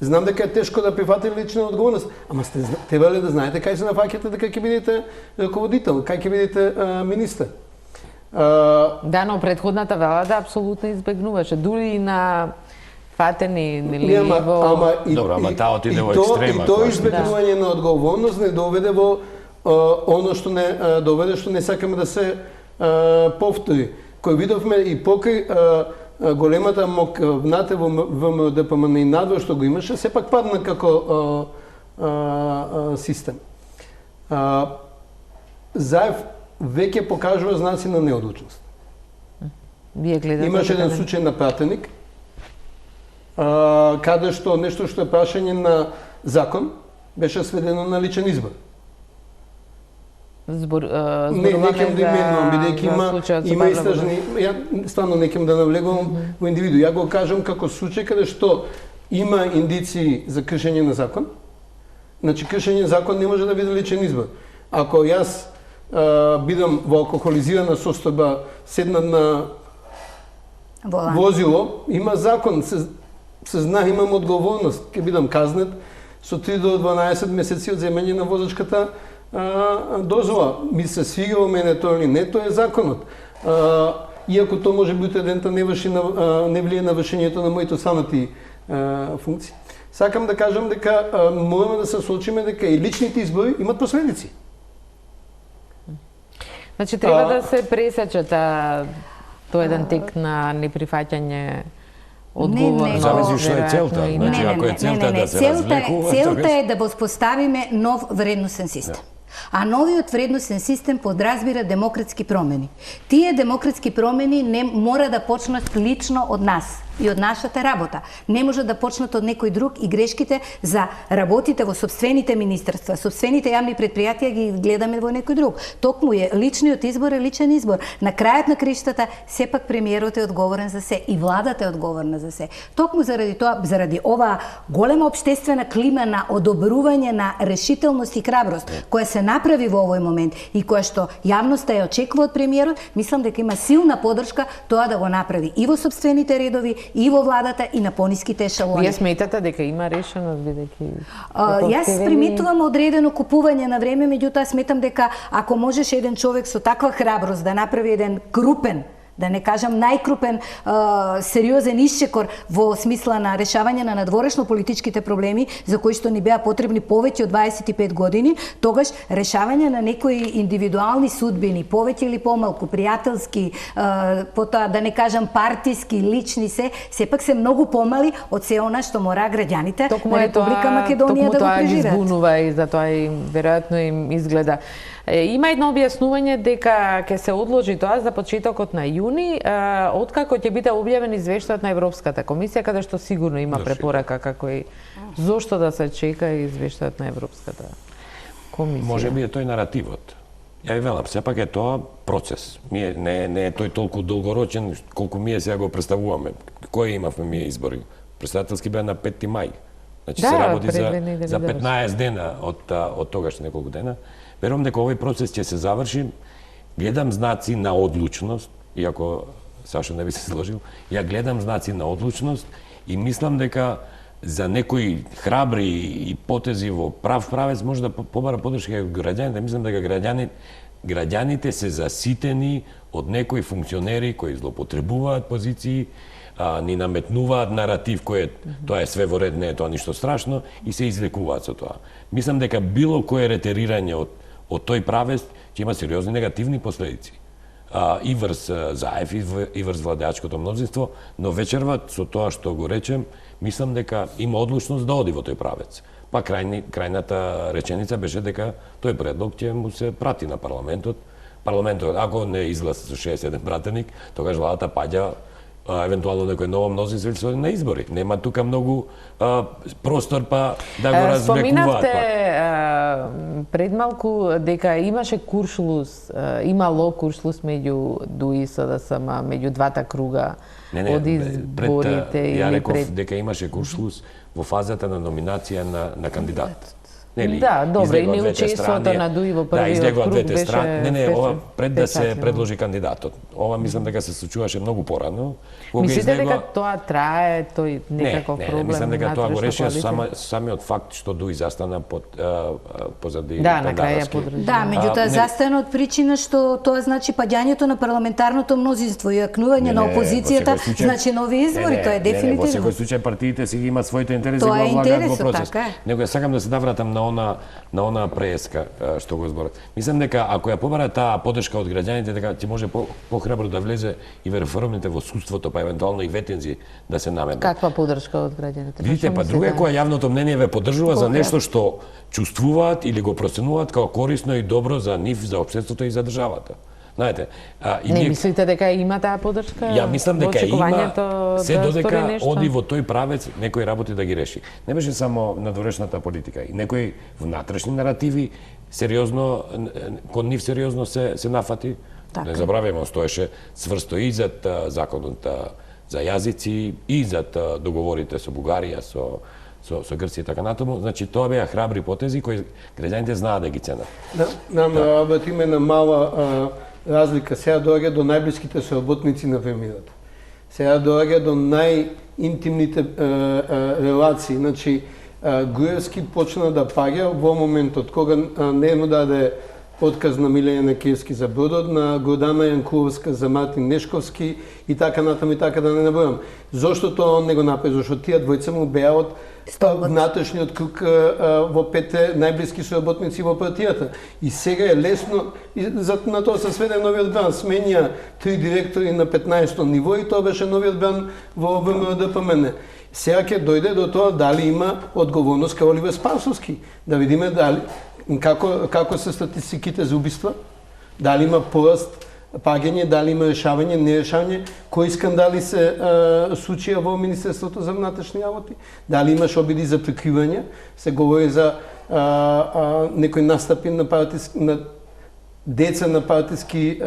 Знам дека е тешко да прифатите лична одговорност, ама сте требале да знаете кај се нафаќате дека ќе бидете раководител, кај ќе бидете министер. Да, но предходната влада апсолутно избегнуваше, дури и на фатени во... Добро, ама таа отиде во екстрема. И тоа избегнување на одговорност не доведе во оно што не доведе, што не сакаме да се повтори. Кој видовме и покрај големата мок внатре во ВМРО-ДПМН и надвор што го имаше, сепак падна како систем. Заев веќе покажува знаци на неодлучност. Имаше еден случај на пратеник, каде што нешто што е прашање на закон беше сведено на личен избор. Не ќем да именувам, бидејќи има истражни, ја стварно не ќем да навлегувам во индивиду. Ја го кажам како случај каде што има индиции за кршење на закон. Значи, кршење на закон не може да биде личен избор. Ако јас бидам во алкохолизирана состојба, седнат на возило, има закон, се знае, имам одговорност, ќе бидам казнет со 3 до 12 месеци од земење на возачката дозвола. Ми се свига во мене тоа или не, тоа е законот. Иако тоа може би утредента не влие на вршењето на моите останати функции. Сакам да кажам дека мораме да се соочиме дека и личните избори имат последици. Значи треба да се пресече тоа еден тек на неприфаќање одговорност. Зависи што е целта. Значи ако е целта да се развлекува, целта е да воспоставиме нов вредносен систем. А новиот вредносен систем подразбира демократски промени. Тие демократски промени не мора да почнат лично од нас и од нашата работа. Не може да почнат од некој друг и грешките за работите во собствените министерства, собствените јавни предпријатија ги гледаме во некој друг. Токму е личниот избор е личен избор. На крајот на криштата сепак премиерот е одговорен за се и владата е одговорна за се. Токму заради тоа, заради оваа голема општествена клима на одобрување на решителност и храброст која се направи во овој момент и која што јавноста ја очекува од премиерот, мислам дека има силна поддршка тоа да го направи и во собствените редови, и во владата, и на пониските ешелони. Вие сметате дека има решеност, бидејќи... Јас приметувам одредено купување на време, меѓутоа сметам дека ако можеш еден човек со таква храброст да направи еден крупен, да не кажам најкрупен сериозен исчекор во смисла на решавање на надворешно политичките проблеми за кои што ни беа потребни повеќе од 25 години, тогаш решавање на некои индивидуални судбини, повеќе или помалку, пријателски, потоа да не кажам партиски, лични сепак се многу помали од се она што мора граѓаните на Република Македонија да го преживеат. Токму тоа ги збунува и затоа им веројатно им изгледа. Има едно објаснување дека ќе се одложи тоа за почетокот на јуни, откако ќе биде објавен извештајот на Европската комисија, каде што сигурно има препорака како и зошто да се чека извештајот на Европската комисија. Може би е тој наративот. Ја ви велам, сепак е тоа процес. Не е тој толку долгорочен колку ние сега го представуваме. Кои имавме ние избори? Председателски беа на 5 мај. Значи се работи за 15 дена од тогаш неколку дена. Верувам дека овој процес ќе се заврши. Гледам знаци на одлучност, иако Сашо не би се сложил, ја гледам знаци на одлучност и мислам дека за некои храбри и потези во прав правец може да побара поддршка од граѓаните. Мислам дека граѓаните се заситени од некои функционери кои злоупотребуваат позиции, ни наметнуваат наратив кој тоа е све во ред, не е тоа ништо страшно и се извлекуваат со тоа. Мислам дека било кое ретерирање од тој правец ќе има сериозни негативни последици. И врз Заев, и врз владеачкото мнозинство, но вечерва со тоа што го речем, мислам дека има одлучност да оди во тој правец. Па крајната реченица беше дека тој предлог ќе му се прати на парламентот. Парламентот, ако не изгласа со 61 пратеник, тогаш владата паѓа евентуално некој ново мнозинство на избори. Нема тука многу простор па да го разбекуваат. Споминавте пред малку дека имаше куршлус, имало куршлус меѓу ДУИ и СДСМ, меѓу двата круга од изборите. Ја реков дека имаше куршлус во фазата на номинација на кандидат. Да, добре, и неучеството на ДУИ во првиот круг беше... ова пред да се предложи кандидатот. Ова мислам дека се случуваше многу порано. Мислите дека тоа трае, тој некаков проблем? Не, мислам дека тоа го решија самиот факт што ДУИ застана позади да, на крај ја подржа. Да, меѓутоа застана од причина што тоа значи паѓањето на парламентарното мнозинство и јакнување на опозицијата, значи нови избори, тоа е дефинитивно. Во секој случај партиите си ги имаат своите интереси во влагаат во процес. Него сакам да се навратам на она преска што го зборат. Мислам дека ако ја побара таа поддршка од граѓаните, дека ќе може похрабро да влезе и во реформите во судството, па евентуално и ветензи да се наметнат. Каква поддршка од граѓаните? Видите, па друго е која јавното мнение ве поддржува за нешто што чувствуваат или го проценуваат како корисно и добро за нив, за општеството и за државата. Знаете, не мислите дека има таа поддршка? Ја мислам дека има, се додека оди во тој правец некои работи да ги реши. Не беше само надворешната политика, и некои внатрешни наративи сериозно, кон нив сериозно се нафати. Не забравяме, стоеше цврсто и зад законот за јазици, и зад договорите со Бугарија, со Грција и така натаму. Значи, тоа беа храбри потези кои граѓаните знаат да ги ценат. Да, нам има една мала разлика. Сега доаѓа до најблиските соработници на премиерот. Сега доаѓа до најинтимните релации. Значи, Груевски почна да паѓа во моментот кога не му даде отказ на Милена Киевски за бродот, на Гордана Јанкуловска за Мартин Нешковски и така натаму и така да не набројам. Зошто тоа он не го направи? Зошто тие двојца му беа од внатрешниот круг во 5 најблиски соработници во партијата. И сега е лесно, на тоа се сведе новиот бран, сменија 3 директори на 15-то ниво и тоа беше новиот бран во ВМРО-ДПМН. Сега ќе дојде до тоа дали има одговорност кај Оливер Спасовски. Да видиме дали Како се статистиките за убиства? Дали има пораст, паѓање, дали има решавање, нерешавање? Кои скандали се случија во Министерството за внатрешни работи? Дали имаш обиди за прикривање? Се говори за некои настапи на деца на партиски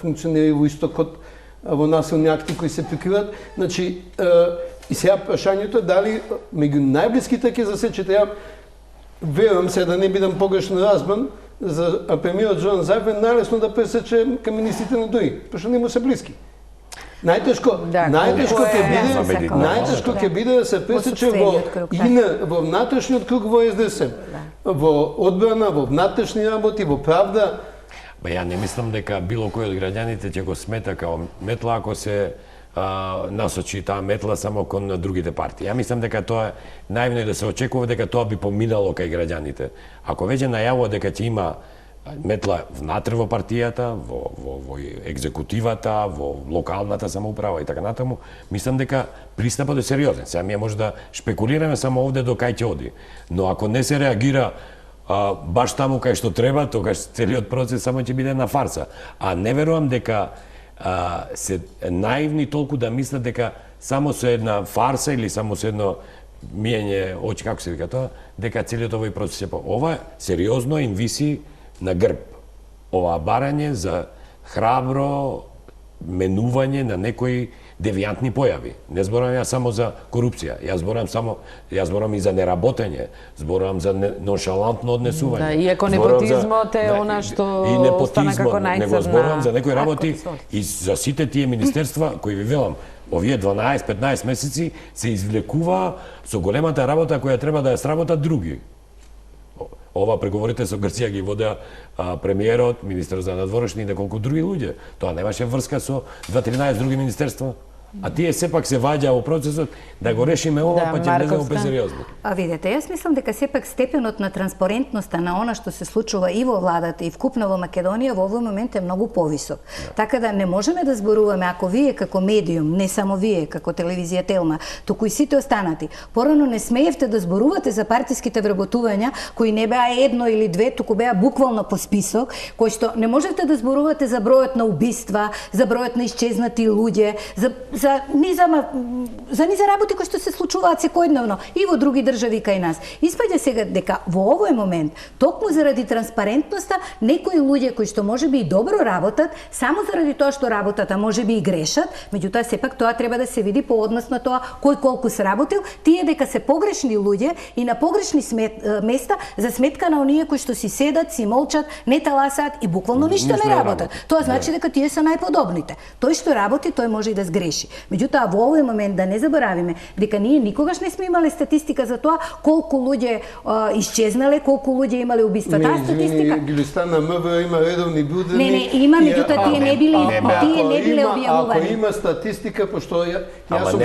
функционери во истокот, во насилни акти кои се прикриват. Значи, и сега прашањето е дали меѓу најблиските ќе засечете. Ја верувам се да не бидам погрешно разбран, за премиерот Зоран Заев е најлесно да пресече кај министрите на ДОИ, пошто не му се блиски. Најтешко ќе биде да се пресече во внатрешниот круг во СДСМ, во одбрана, во внатрешни работи, во правда. Ја не мислам дека било кој од граѓаните ќе го смета као метла ако се насочи таа метла само кон другите партии. Ја мислам дека тоа е наивно и да се очекува дека тоа би поминало кај граѓаните. Ако веќе најавува дека ќе има метла внатре во партијата, во екзекутивата, во локалната самоуправа и така натаму, мислам дека пристапот е сериозен. Сега ние може да шпекулираме само овде до кај ќе оди. Но ако не се реагира баш таму кај што треба, тогаш целиот процес само ќе биде една фарса. А не верувам дека се наивни толку да мислат дека само со една фарса или само со едно миење очи, како се вика тоа, дека целиот овој процес е ова сериозно им виси на грб. Ова барање за храбро менување на некои девијантни појави. Не зборувам ја само за корупција, јас зборувам и за неработење, зборувам за ноншалантно однесување. Да, и еко непотизмот е она што остана како најцрна. Него зборувам за некои работи и за сите тие министерства кои ви велам, овие 12-15 месеци се извлекува со големата работа која треба да ја сработат други. Ова преговорите со Грција ги водеа премиерот, министер за надворешни и неколку други луѓе. Тоа немаше врска со 2-13 други министерства. А тие сепак се ваѓа во процесот да го решиме ова, па ќе влеземе безериозно. А видете, јас мислам дека сепак степенот на транспарентноста на она што се случува и во владата и вкупно во Македонија во овој момент е многу повисок. Така да не можеме да зборуваме ако вие како медиум, не само вие како телевизија Телма, туку и сите останати, порано не смеевте да зборувате за партиските вработувања кои не беа едно или две, туку беа буквално по список, кои што не можете да зборувате за бројот на убиства, за бројот на исчезнати луѓе, за низа работи кои што се случуваат секојдневно и во други држави кај нас. Испаѓа сега дека во овој момент, токму заради транспарентноста, некои луѓе кои што можеби и добро работат, само заради тоа што работат, а можеби и грешат, меѓутоа сепак тоа треба да се види по однос на тоа кој колку се работил, тие дека се погрешни луѓе и на погрешни места за сметка на оние кои што си седат, си молчат, не таласаат и буквално ништо не работат. Тоа значи дека тие се најподобните. Тој што работи, тој може и да сгреши. Меѓутоа, во овој момент да не заборавиме дека ние никогаш не сме имале статистика за тоа колку луѓе исчезнале, колку луѓе имале убиства. Таа статистика ги стана МВР има редовни билдени. Не, има, меѓутоа тие не биле објавувани. Ако има статистика, пошто јас сум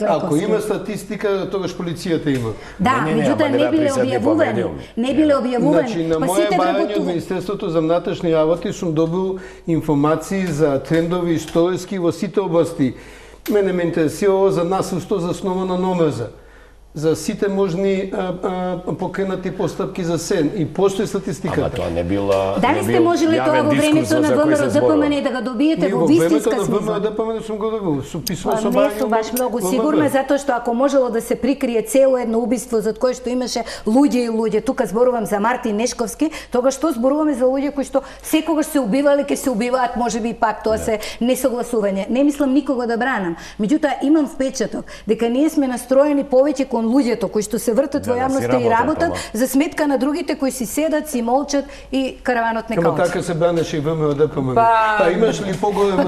ако има статистика, тогаш полицијата има. Да, меѓутоа не биле објавувани. Не биле објавувани. Значи, на моје барање од Министерството за внатрешни работи сум добил информации за трендови историски во сите области. Мене ме интересира за насилство засновано на омрза, за сите можни покренати постапки за сен и постои статистиката. Ама тоа не била Дали сте можеле тоа во времето на ВМРО-ДПМН да го добиете во вистинска смисла? Во времето на ВМРО-ДПМН сум го добил, со писмо со барање. Не сум баш многу сигурна, затоа што ако можело да се прикрие цело едно убиство за кое што имаше луѓе и луѓе, тука зборувам за Мартин Нешковски, тогаш што зборуваме за луѓе кои што секогаш се убивале, ќе се убиваат, можеби и пак тоа се несогласување. Не мислам никого да бранам. Меѓутоа имам впечаток дека ние сме настроени повеќе кон луѓето кои што се вртат во јавноста и работат за сметка на другите кои си седат, си молчат и караванот не каучи. Ама така се бранеше и ВМРО-ДПМН. Па имаш ли поголеми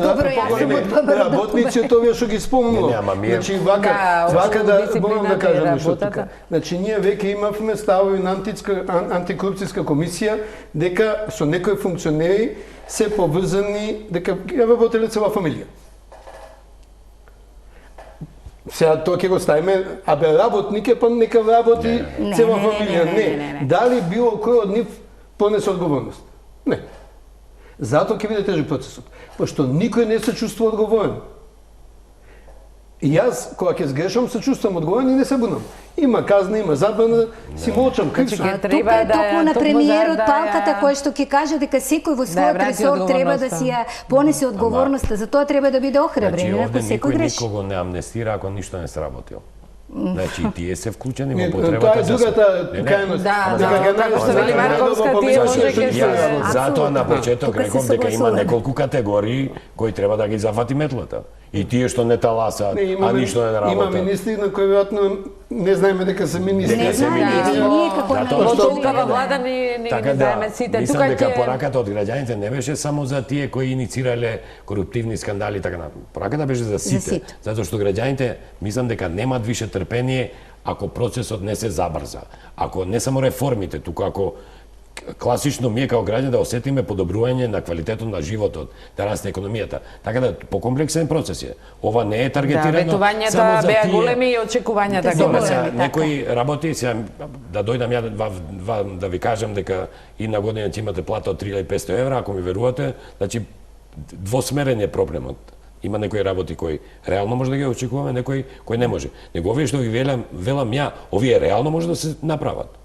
работници од овие што ги спомнувам? Значи вака да можам да кажам нешто тука. Значи ние веќе имавме ставови на антикорупцијска комисија дека со некои функционери се поврзани дека работеле цела фамилија. Сега тоа ќе го ставиме, абе работник е, па нека работи цела фамилија. Не. Дали било кој од нив понесе одговорност? Не. Затоа ќе биде тежок процесот, пошто никој не се чувствува одговорен. И јас, кога ќе сгрешам, се чувствам одговорен и не се бунам. Има казна, има забрана, си молчам, крив сум. Тука е токму на премиерот палката кој што ќе каже дека секој во својот ресор треба да си ја понесе одговорноста, за тоа треба да биде охрабрен, инаку секој греши. Никого не амнестира ако ништо не сработил. Значи, тие се вклучени во потребата. Тоа е другата кајност. Како што вели Марковска, тие може ќе се... Затоа на почеток реков дека има неколку категории кои треба да ги зафати метлата. И тие што не таласаат, а ништо не работат. Има министри на кои веројатно не знаеме дека се министри. Не знаеме, ние како Во толкова влада не ги знаеме сите. Мислам дека пораката од граѓаните не беше само за тие кои иницирале коруптивни скандали и така натаму. Пораката беше за сите, затоа што граѓаните мислам дека немаат више трпение ако процесот не се забрза. Ако не само реформите, туку ако класично ми како граѓани да осетиме подобрување на квалитетот на животот, да расте економијата. Така да покомплексен процес е. Ова не е таргетирано ветувањата беа големи и очекувањата големи. Некои работи сега да дојдам ја да ви кажам дека и на година ќе имате плата од 3500 евра, ако ми верувате, значи двосмерен е проблемот. Има некои работи кои реално може да ги очекуваме, некои кои не може. Него овие што ви велам ја, овие реално може да се направат.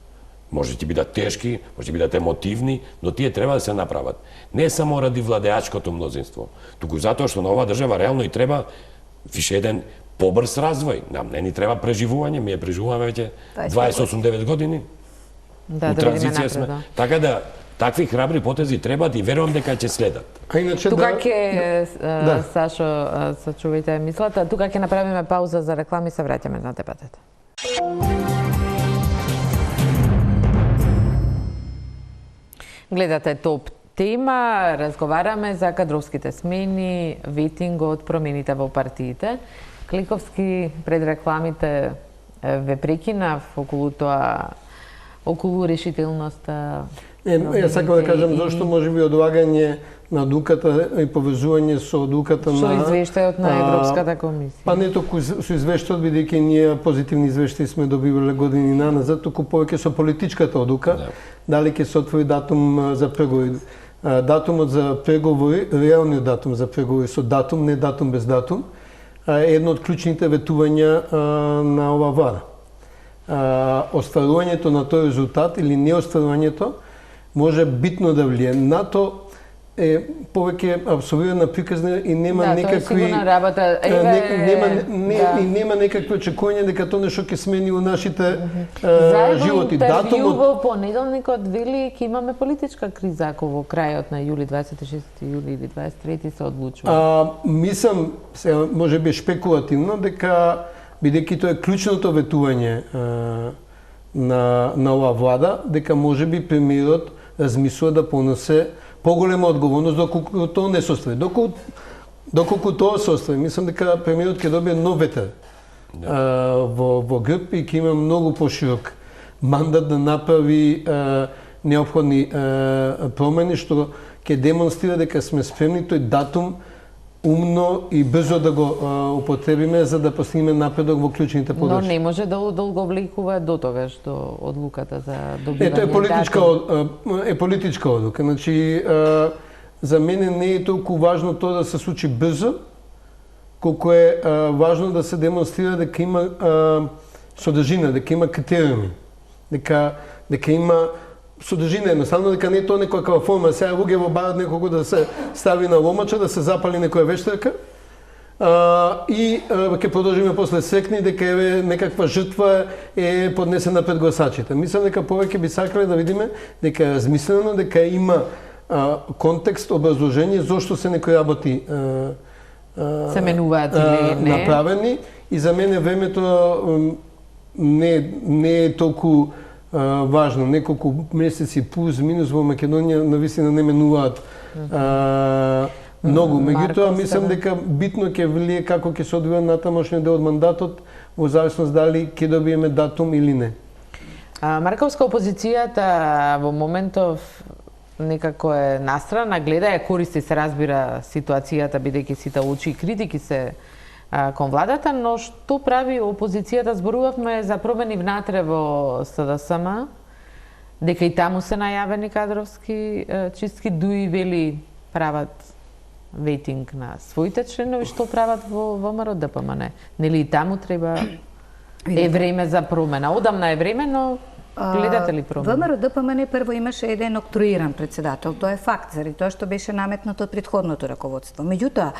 Може ќе бидат тешки, може ќе бидат емотивни, но тие треба да се направат. Не само ради владеачкото мнозинство, туку затоа што на оваа држава реално и треба више еден побрз развој. Нам не ни треба преживување, ми преживуваме веќе 28-9 години. Да видиме сме. Така да такви храбри потези требаат и верувам дека ќе следат. А иначе тука ќе Сашо сачувајте мислата, тука ќе направиме пауза за реклами, се враќаме на дебатата. Гледате Топ тема, разговараме за кадровските смени, ветингот, промените во партиите. Кликовски пред рекламите ве прекинав околу тоа, околу решителноста. Јас сакам да кажам зашто може би одлагање на одлуката и повезување со одлуката на... Со извештајот на Европската комисија. Па не толку со извештајот, бидејќи ние позитивни извештаи сме добивале години назад, туку повеќе со политичката одлука, дали ќе се отвори датум за преговори. Датумот за преговори, реалниот датум за преговори со датум, не датум без датум, е едно од клучните ветувања на оваа влада. Остварувањето на тој резултат или неостварувањето може битно да влие. НАТО е повеќе абсолютно приказна и нема некакви... Да, тоа е сигурна работа. Нема некакви очекувања дека тоа нешто ќе смени у нашите животи. Интервју во понеделникот вели ќе имаме политичка криза ако во крајот на јули, 26 јули или 23 се одлучува. Мислам, сега може би шпекулативно, дека бидејќи тоа е клучното ветување на оваа влада, дека може би премиерот размислува да понесе поголема одговорност доколку тоа не се оствари. Доколку тоа се оствари, мислам дека премиерот ќе добие нов ветер во грб и ќе има многу поширок мандат да направи неопходни промени што ќе демонстрира дека сме спремни тој датум умно и брзо да го употребиме за да постигнеме напредок во клучните подрачи. Но не може да вликува до тогаш до одлуката за добивање тоа е политичка одлука. Значи за мене не е толку важно тоа да се случи брзо, колку е важно да се демонстрира дека има содржина, дека има критериуми, дека има содржина, едноставно дека не е тоа некоја форма, сега луѓе во барат некого да се стави на ломача, да се запали некоја вештарка и ќе продолжиме после секни дека е некаква жртва е поднесена пред гласачите. Мислам дека повеќе би сакале да видиме дека е размислено, дека има контекст, образложение зошто се некои работи се менуваат или не направени и за мене времето не е толку важно. Неколку месеци плюс минус во Македонија навистина не менуваат многу. Меѓутоа мислам дека битно ќе влие како ќе се одвива натамошниот дел од мандатот во зависност дали ќе добиеме датум или не. Марковска, опозицијата во моментов некако е настрана, гледа, ја користи, се разбира ситуацијата, бидејќи сите очи и критики се кон владата, но што прави опозицијата? Зборувавме за промени внатре во СДСМ, дека и таму се најавени кадровски чистки, дуи вели прават ветинг на своите членови, што прават во ВМРО ДПМН? Нели и таму треба време за промена? Одамна е време, но гледате ли промена? ВМРО ДПМН прво имаше еден октруиран председател, тоа е факт, заради тоа што беше наметнато од претходното раководство. Меѓутоа,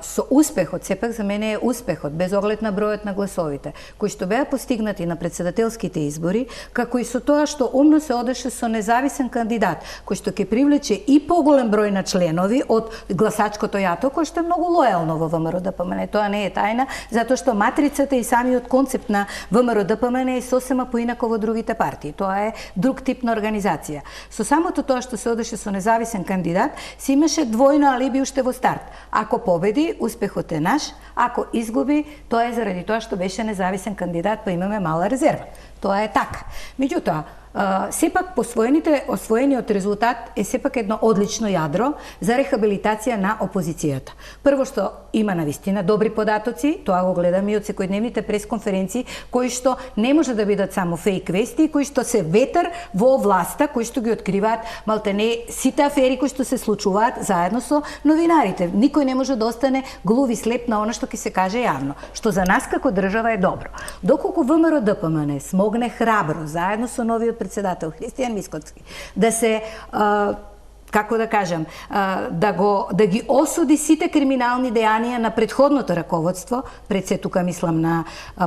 со успехот, сепак за мене е успехот, без оглед на бројот на гласовите, кои што беа постигнати на председателските избори, како и со тоа што умно се одеше со независен кандидат, кој што ќе привлече и поголем број на членови од гласачкото јато, кој што е многу лојално во ВМРО ДПМН. Тоа не е тајна, затоа што матрицата и самиот концепт на ВМРО ДПМН е сосема поинако во другите партии. Тоа е друг тип на организација. Со самото тоа што се одеше со независен кандидат, се имаше двојно алиби уште во старт. Ако победи, успехот е наш, ако изгуби, тоа е заради тоа што беше независен кандидат, па имаме мала резерва. Тоа е така. Меѓутоа, сепак освоениот резултат е сепак едно одлично јадро за рехабилитација на опозицијата. Прво што има навистина добри податоци, тоа го гледаме и од секојдневните пресконференции, кои што не може да бидат само фейк вести, кои што се ветер во власта, кои што ги откриваат малтене сите афери кои што се случуваат заедно со новинарите. Никој не може да остане глув и слеп на она што ќе се каже јавно, што за нас како држава е добро. Доколку ВМРО ДПМН смогне храбро заедно со новиот председател Христијан Мицкоски да се како да кажам, да ги осуди сите криминални дејанија на претходното раководство, пред се тука мислам на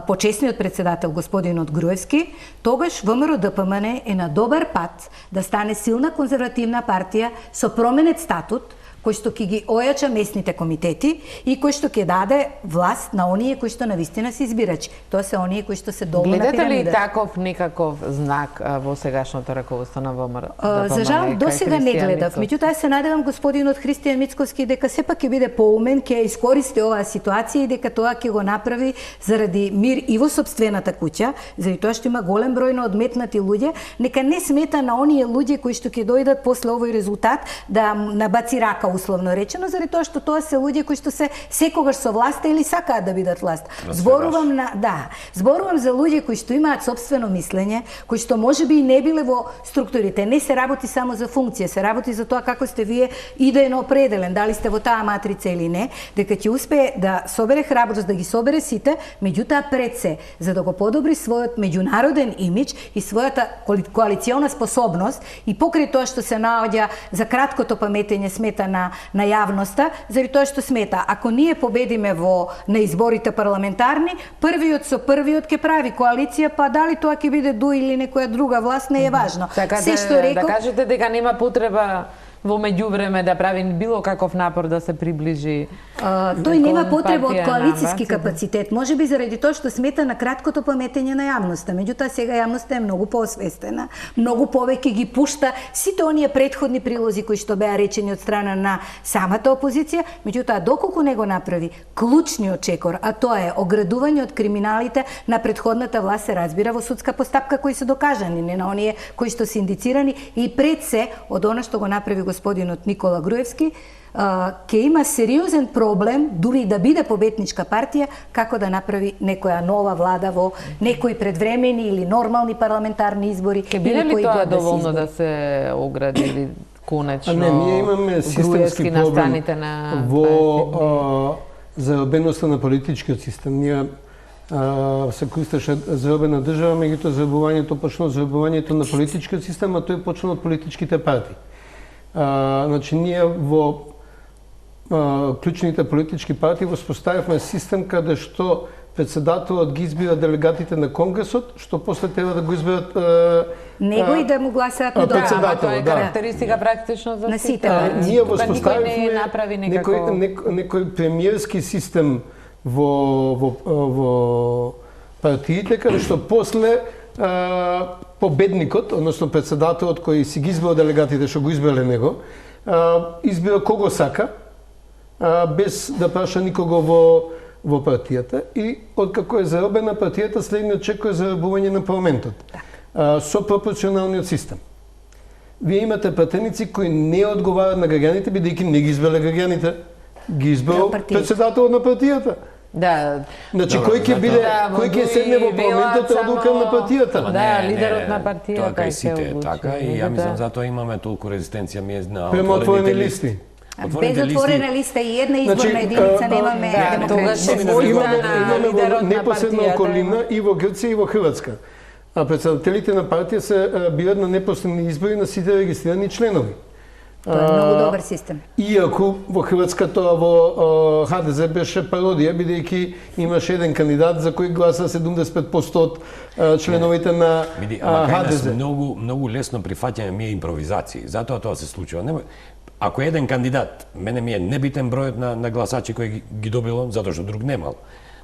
почесниот председател господинот Груевски, тогаш ВМРО ДПМН е на добар пат да стане силна конзервативна партија со променет статут, кој што ќе ги ојача местните комитети и кој што ќе даде власт на оние кои што навистина се избирачи. Тоа се оние кои што се долу на пирамида. Гледате ли таков некаков знак во сегашното раководство на ВМРО? За жал, досега не гледав. Меѓутоа се надевам господинот Христијан Мицковски дека сепак ќе биде поумен, ќе искористи оваа ситуација и дека тоа ќе го направи заради мир и во сопствената куќа, заради тоа што има голем број на одметнати луѓе, нека не смета на оние луѓе кои што ќе дојдат после овој резултат да набаци рака условно речено, заради тоа што тоа се луѓе кои што се секогаш со власта или сакаат да бидат власт. Зборувам за луѓе кои што имаат сопствено мислење, кои што можеби и не биле во структурите. Не се работи само за функција, се работи за тоа како сте вие идејно определен, дали сте во таа матрица или не, дека ќе успее да собере храброст, да ги собере сите, меѓутоа пред се, за да го подобри својот меѓународен имидж и својата коалициона способност и покрај тоа што се наоѓа за краткото паметење смета на јавноста, заради тоа што смета, ако ние победиме на изборите парламентарни, првиот со првиот ќе прави коалиција, па дали тоа ќе биде ДУ или некоја друга власт, не е важно. Така да кажете дека нема потреба во меѓувреме да прави било каков напор да се приближи. Тој нема потреба од коалициски капацитет, можеби заради тоа што смета на краткото паметење на јавноста. Меѓутоа сега јавноста е многу поосвестена, многу повеќе ги пушта сите оние претходни прилози кои што беа речени од страна на самата опозиција, меѓутоа доколку не го направи клучниот чекор, а тоа е оградување од криминалите на претходната власт, се разбира во судска постапка кои се докажани, не на оние кои што се индицирани и пред се од она што го направи господинот Никола Груевски, ќе има сериозен проблем, дури да биде победничка партија, како да направи некоја нова влада во некои предвремени или нормални парламентарни избори. Ке биде ли тоа доволно да се огради или конечно? Не, ние имаме системски проблем во заробеноста на политичкиот систем. Ние се користеше заробена држава, меѓутоа заробувањето почна од заробувањето на политичкиот систем, а тој почна од политичките партии. Значи, ние во клучните политички партии воспоставивме систем каде што председателот ги избира делегатите на Конгресот, што после треба да го изберат него и да му гласаат на председател. Тоа е карактеристика практично за сите. Ние воспоставивме некој премиерски систем во партиите, каде што после победникот, односно председателот кој си ги избрал делегатите што го избрале него, избира кого сака, без да праша никого во партијата и откако е заробена партијата, следниот чек е заробување на парламентот со пропорционалниот систем. Вие имате пратеници кои не одговараат на граѓаните, бидејќи не ги избрале граѓаните, ги избрал председателот на партијата. Да. Значи кој ќе биде, кој ќе седне во парламентот е одлука на партијата. Да, лидерот на партијата. Тоа кај сите е така и ја мислам затоа имаме толку резистенција на отворените листи. Без отворена листа и една изборна единица немаме демократија. Имаме непосредна околина и во Грција и во Хрватска. А председателите на партија се бират на непосредни избори на сите регистрирани членови. Тоа е многу добар систем. Иако во Хрватска тоа во ХДЗ беше пародија, бидејќи имаше еден кандидат за кој гласа 75% од членовите на ХДЗ. Многу лесно прифаќаме ние импровизации. Затоа тоа се случува. Ако еден кандидат, мене ми е небитен бројот на гласачи кои ги добило, затоа што друг немал.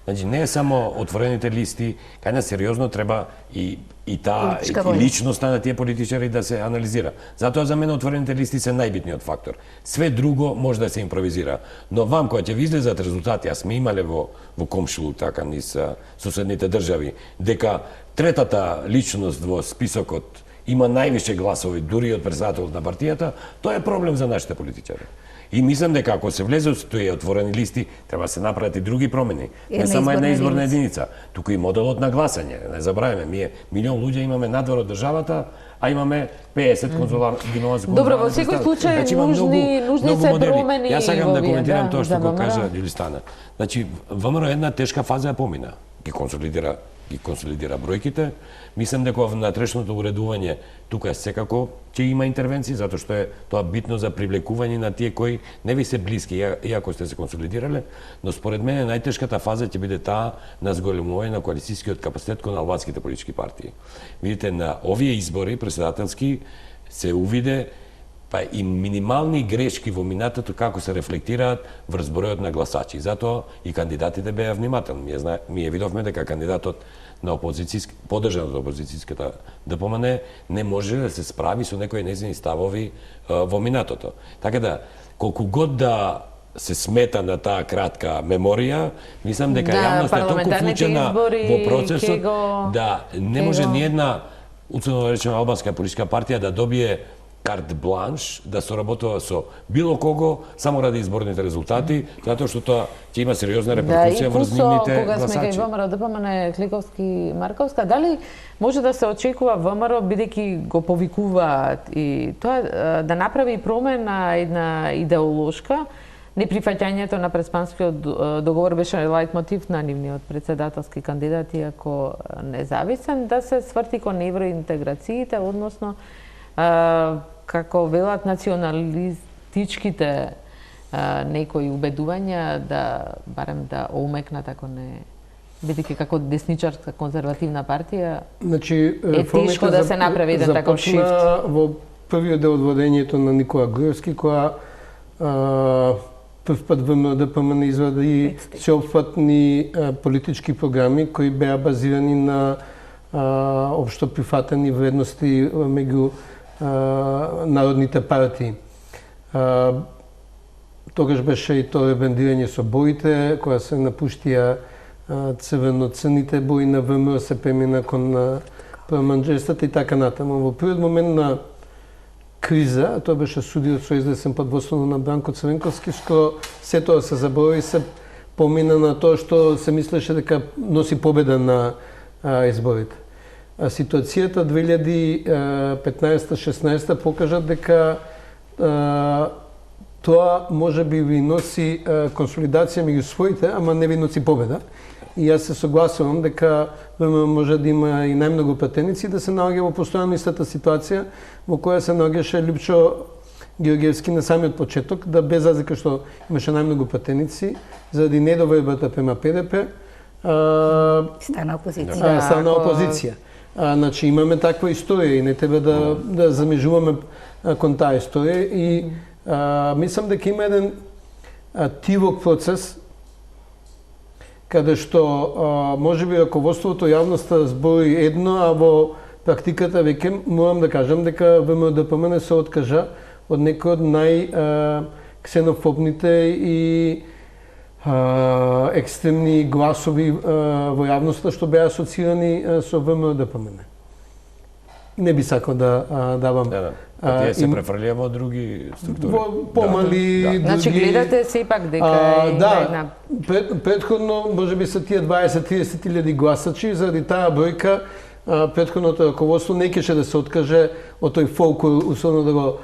Значи, не е само отворените листи, кај нас сериозно треба и таа личноста на тие политичари да се анализира. Затоа за мене отворените листи се најбитниот фактор. Све друго може да се импровизира. Но вам, кога ќе ви излезат резултати, а сме имале во комшилук, така, низ соседните држави, дека третата личност во списокот има највише гласови, дури од председателот на партијата, тоа е проблем за нашите политичари. И мислам дека ако се влезе од тој отворени листи, треба да се направат и други промени. Не само една изборна единица, туку и моделот на гласање. Не забравяме, ние милион луѓе имаме надвор од државата, а имаме 50 конзуларски. Добро, во секој случај нужни се промени. Јас сакам да коментирам тоа што го кажа Ѓелистана. Значи, ВМРО една тешка фаза ја помина. Ги консолидира бројките. Мислам дека во внатрешното уредување тука секако ќе има интервенции, затоа што е тоа битно за привлекување на тие кои не ви се блиски, иако сте се консолидирале, но според мене најтешката фаза ќе биде таа на зголемување на коалицијскиот капацитет кон албанските политички партии. Видите, на овие избори председателски се увиде па и минимални грешки во минатото како се рефлектираат врз бројот на гласачи. Затоа и кандидатите беа внимателни. Ние видовме дека кандидатот на поддржан од опозицијската ДПМН не може да се справи со некои нејзини ставови во минатото. Така да, колку год да се смета на таа кратка меморија, мислам дека јавноста е толку вклучена во процесот да не може ни една, уцено речено, албанска политичка партија да добие карт бланш, да соработува со било кого, само ради изборните резултати, затоа што тоа ќе има сериозна реперкусија врз нивните гласачи. Кога сме кај ВМРО ДПМН Кликовски Марковска, дали може да се очекува ВМРО, бидејќи го повикуваат и тоа да направи промена една идеолошка, неприфаќањето на преспанскиот договор беше лајтмотив на нивниот председателски кандидат, иако независен, да се сврти кон евроинтеграциите, односно како велат националистичките некои убедувања да барем да омекнат, ако не бидејќи како десничарска конзервативна партија, значи, е тешко да се направи еден таков шифт. Започна во првиот дел од водењето на Никола Груевски, која прв пат ВМРО ДПМН извади сеопфатни политички програми кои беа базирани на општо прифатени вредности меѓу народните партии. Тогаш беше и тоа ребрандирање со боите, која се напуштија црвено-црните бои на ВМРО, се премина кон проманџерствата и така натаму. Во првиот момент на криза, тоа беше судиот со известен под водството на Бранко Црвенковски, скоро се тоа се заборави и се помина на тоа што се мислеше дека носи победа на изборите. Ситуацијата 2015-16 покажа дека тоа може би ви носи консолидација меѓу своите, ама не ви носи победа. И јас се согласувам дека може да има и најмногу пратеници да се наоѓа во постојано истата ситуација во која се наоѓаше Лјупчо Георгиевски на самиот почеток, да без разлика што имаше најмногу пратеници, заради недовербата према ПДП, стана опозиција. Значи имаме таква историја и не треба да замежуваме кон таа историја и мислам дека има еден тивок процес каде што можеби раководството јавноста збори едно, а во практиката веќе морам да кажам дека ВМРО ДПМН се откажа од некои од најксенофобните и екстремни гласови во јавноста што беа асоцирани со ВМРО ДПМН. Не би сакал да давам... Тие се префрлија во други структури. Во помали, други... Значи гледате сепак дека да, предходно можеби се тие 20-30 илјади гласачи, заради таа бројка предходното раководство не кеше да се откаже од тој фолклор, условно да го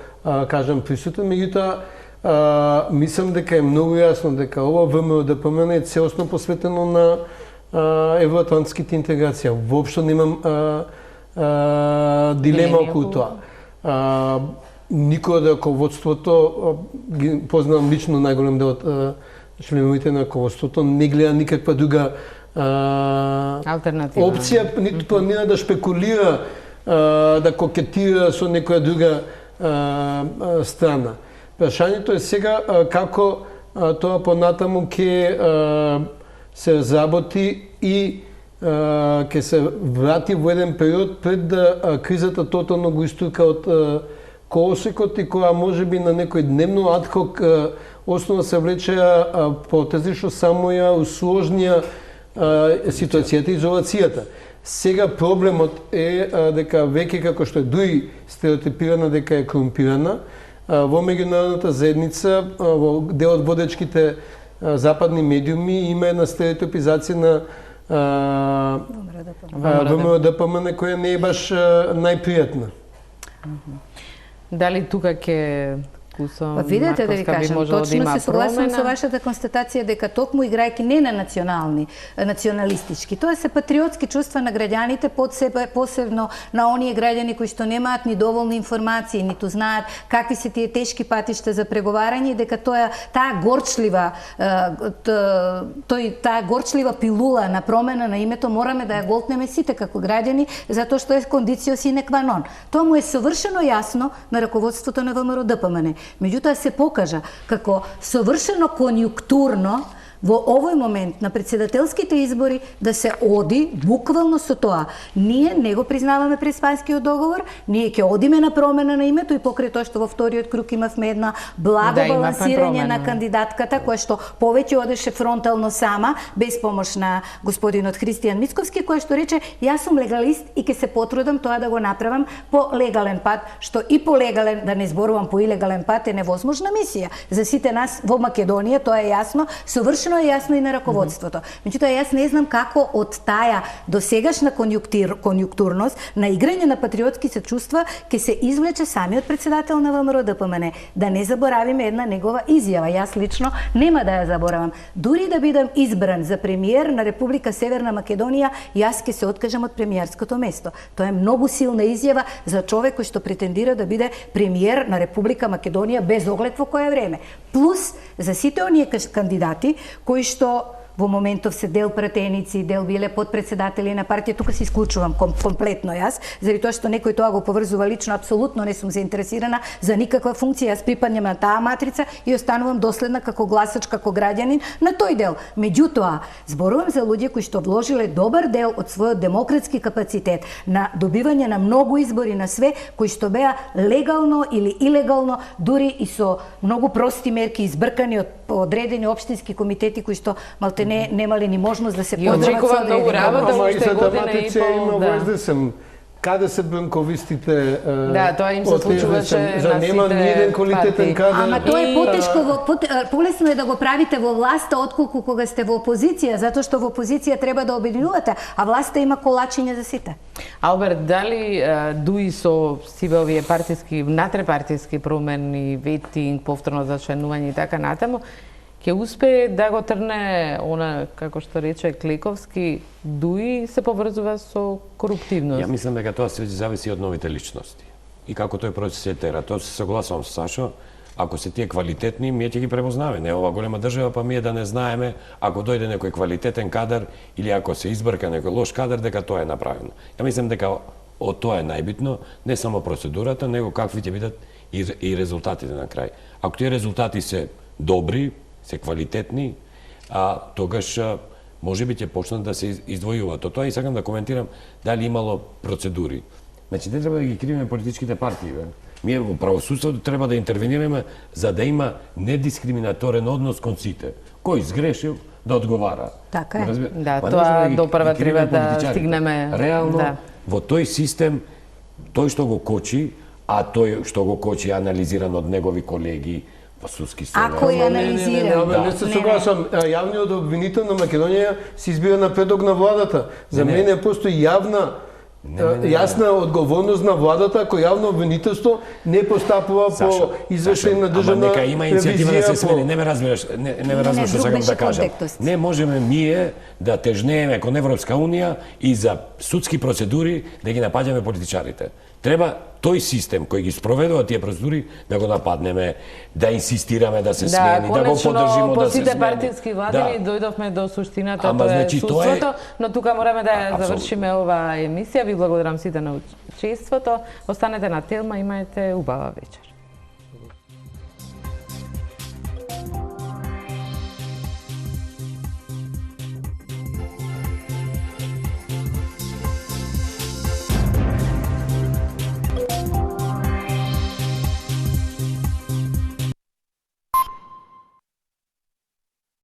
кажам, присутен, меѓутоа мислам дека е многу јасно дека ова ВМРО-ДПМН е целосно посветено на евроатлантските интеграција. Воопшто немам дилема околу тоа. Никој од раководството, ги познавам лично најголем дел од членовите на раководството, не гледа никаква друга алтернатива опција, ниту планира да шпекулира, да кокетира со некоја друга страна. Прашањето е сега како тоа понатаму ќе се разработи и ќе се врати во еден период пред да кризата тотално го истурка од колосекот и која можеби на некој дневно адхок основа се влечеа потези што само ја усложнија ситуацијата и изолацијата. Сега проблемот е дека веќе како што е дуи стереотипирана дека е корумпирана, во меѓународната заедница, во дел од водечките западни медиуми има една стереотипизација на ВМРО-ДПМН која не е баш најпријатна. Дали тука ќе видете да ви кажам, точно се согласувам со вашата констатација дека токму играјќи не на националистички, тоа се патриотски чувства на граѓаните, посебно на оние граѓани кои што немаат ни доволни информации, ниту знаат какви се тие тешки патишта за преговарање, дека таа горчлива пилула на промена на името мораме да ја голтнеме сите како граѓани, затоа што е кондицио sine qua non. Тоа му е совршено јасно на раководството на ВМРО-ДПМН. Меѓутоа се покажа како совршено конјунктурно во овој момент на председателските избори да се оди буквално со тоа. Ние не го признаваме Преспанскиот договор, ние ќе одиме на промена на името и покрај тоа што во вториот круг имавме една благо балансирање на кандидатката која што повеќе одеше фронтално сама, без помош на господинот Христијан Мицковски, кој што рече јас сум легалист и ќе се потрудам тоа да го направам по легален пат, што и по легален, да не зборувам по илегален пат, е невозможна мисија. За сите нас во Македонија тоа е јасно, совршено е јасно и на раководството. Меѓутоа јас не знам како од таа досегашна конјунктурност на играње на патриотски се чувства ќе се извлече самиот председател на ВМРО-ДПМН. Да не заборавиме една негова изјава. Јас лично нема да ја заборавам. Дури да бидам избран за премиер на Република Северна Македонија, јас ќе се откажам од премиерското место. Тоа е многу силна изјава за човек кој што претендира да биде премиер на Република Македонија без оглед во кое време. Плюс за сите оние кандидати кои што во моментов се дел пратеници, дел биле подпредседатели на партија, тука се исклучувам комплетно јас, заради тоа што некој тоа го поврзува лично, апсолутно не сум заинтересирана за никаква функција, јас припаѓам на таа матрица и останувам доследна како гласач, како граѓанин на тој дел. Меѓутоа, зборувам за луѓе кои што вложиле добар дел од својот демократски капацитет на добивање на многу избори на све, кои што беа легално или илегално, дури и со многу прости мерки избркани од одредени општински комитети кои што малте не немале ни можност да се подржат со одредени работа. Ама и за матрица има СДСМ. Каде се банковистите? Да, тоа им се случуваше на сите нема ни еден квалитетен кадар. Ама тоа е потешко, полесно е да го правите во власта отколку кога сте во опозиција, затоа што во опозиција треба да обединувате, а власта има колачиња за сите. Алберт, дали дуи со сиве овие партиски, натрепартиски промени, ветинг, повторно зачленување и така натаму, ќе успее да го трне она, како што рече Клековски, дуи се поврзува со коруптивност? Ја мислам дека тоа се зависи од новите личности. И како тој процес се тера. Тоа се согласувам со Сашо, ако се тие квалитетни, ние ќе ги препознаваме. Не ова голема држава, па ние да не знаеме, ако дојде некој квалитетен кадар или ако се избрка некој лош кадар, дека тоа е направено. Ја мислам дека од тоа е најбитно, не само процедурата, него какви ќе бидат и резултатите на крај. Ако тие резултати се добри, се квалитетни, тогаш можеби ќе почнат да се издвојуваат. Тоа и сакам да коментирам дали имало процедури. Значи, не треба да ги кривиме политичките партии. Ние во правосудството треба да интервенираме за да има недискриминаторен однос кон сите. Кој сгрешил да одговара. Така е. Да, тоа допрва треба да стигнеме. Реално, во тој систем, тој што го кочи, а тој што го кочи анализиран од негови колеги, судски суд. Ако ја анализира. Не се согласувам. Јавниот обвинител на Македонија се избира на предлог на владата. За мене постои јавна Јасна одговорност на владата кој јавно обвинителство не постапува по извештај на државна ревизија. Ама нека има иницијатива да се смени, не ме разбираш што сакам да кажам. Не можеме ние да тежнееме кон Европска унија и за судски процедури да ги напаѓаме политичарите. Треба тој систем кој ги спроведува тие процедури да го нападнеме, да инсистираме да се смени, да го поддржиме да се смени. По сите партиски владини дојдовме до суштината, тоа е судството, но тука мораме да завршиме оваа емисија. Ви благодарам сите на учеството. Останете на Телма, имајте убава вечер.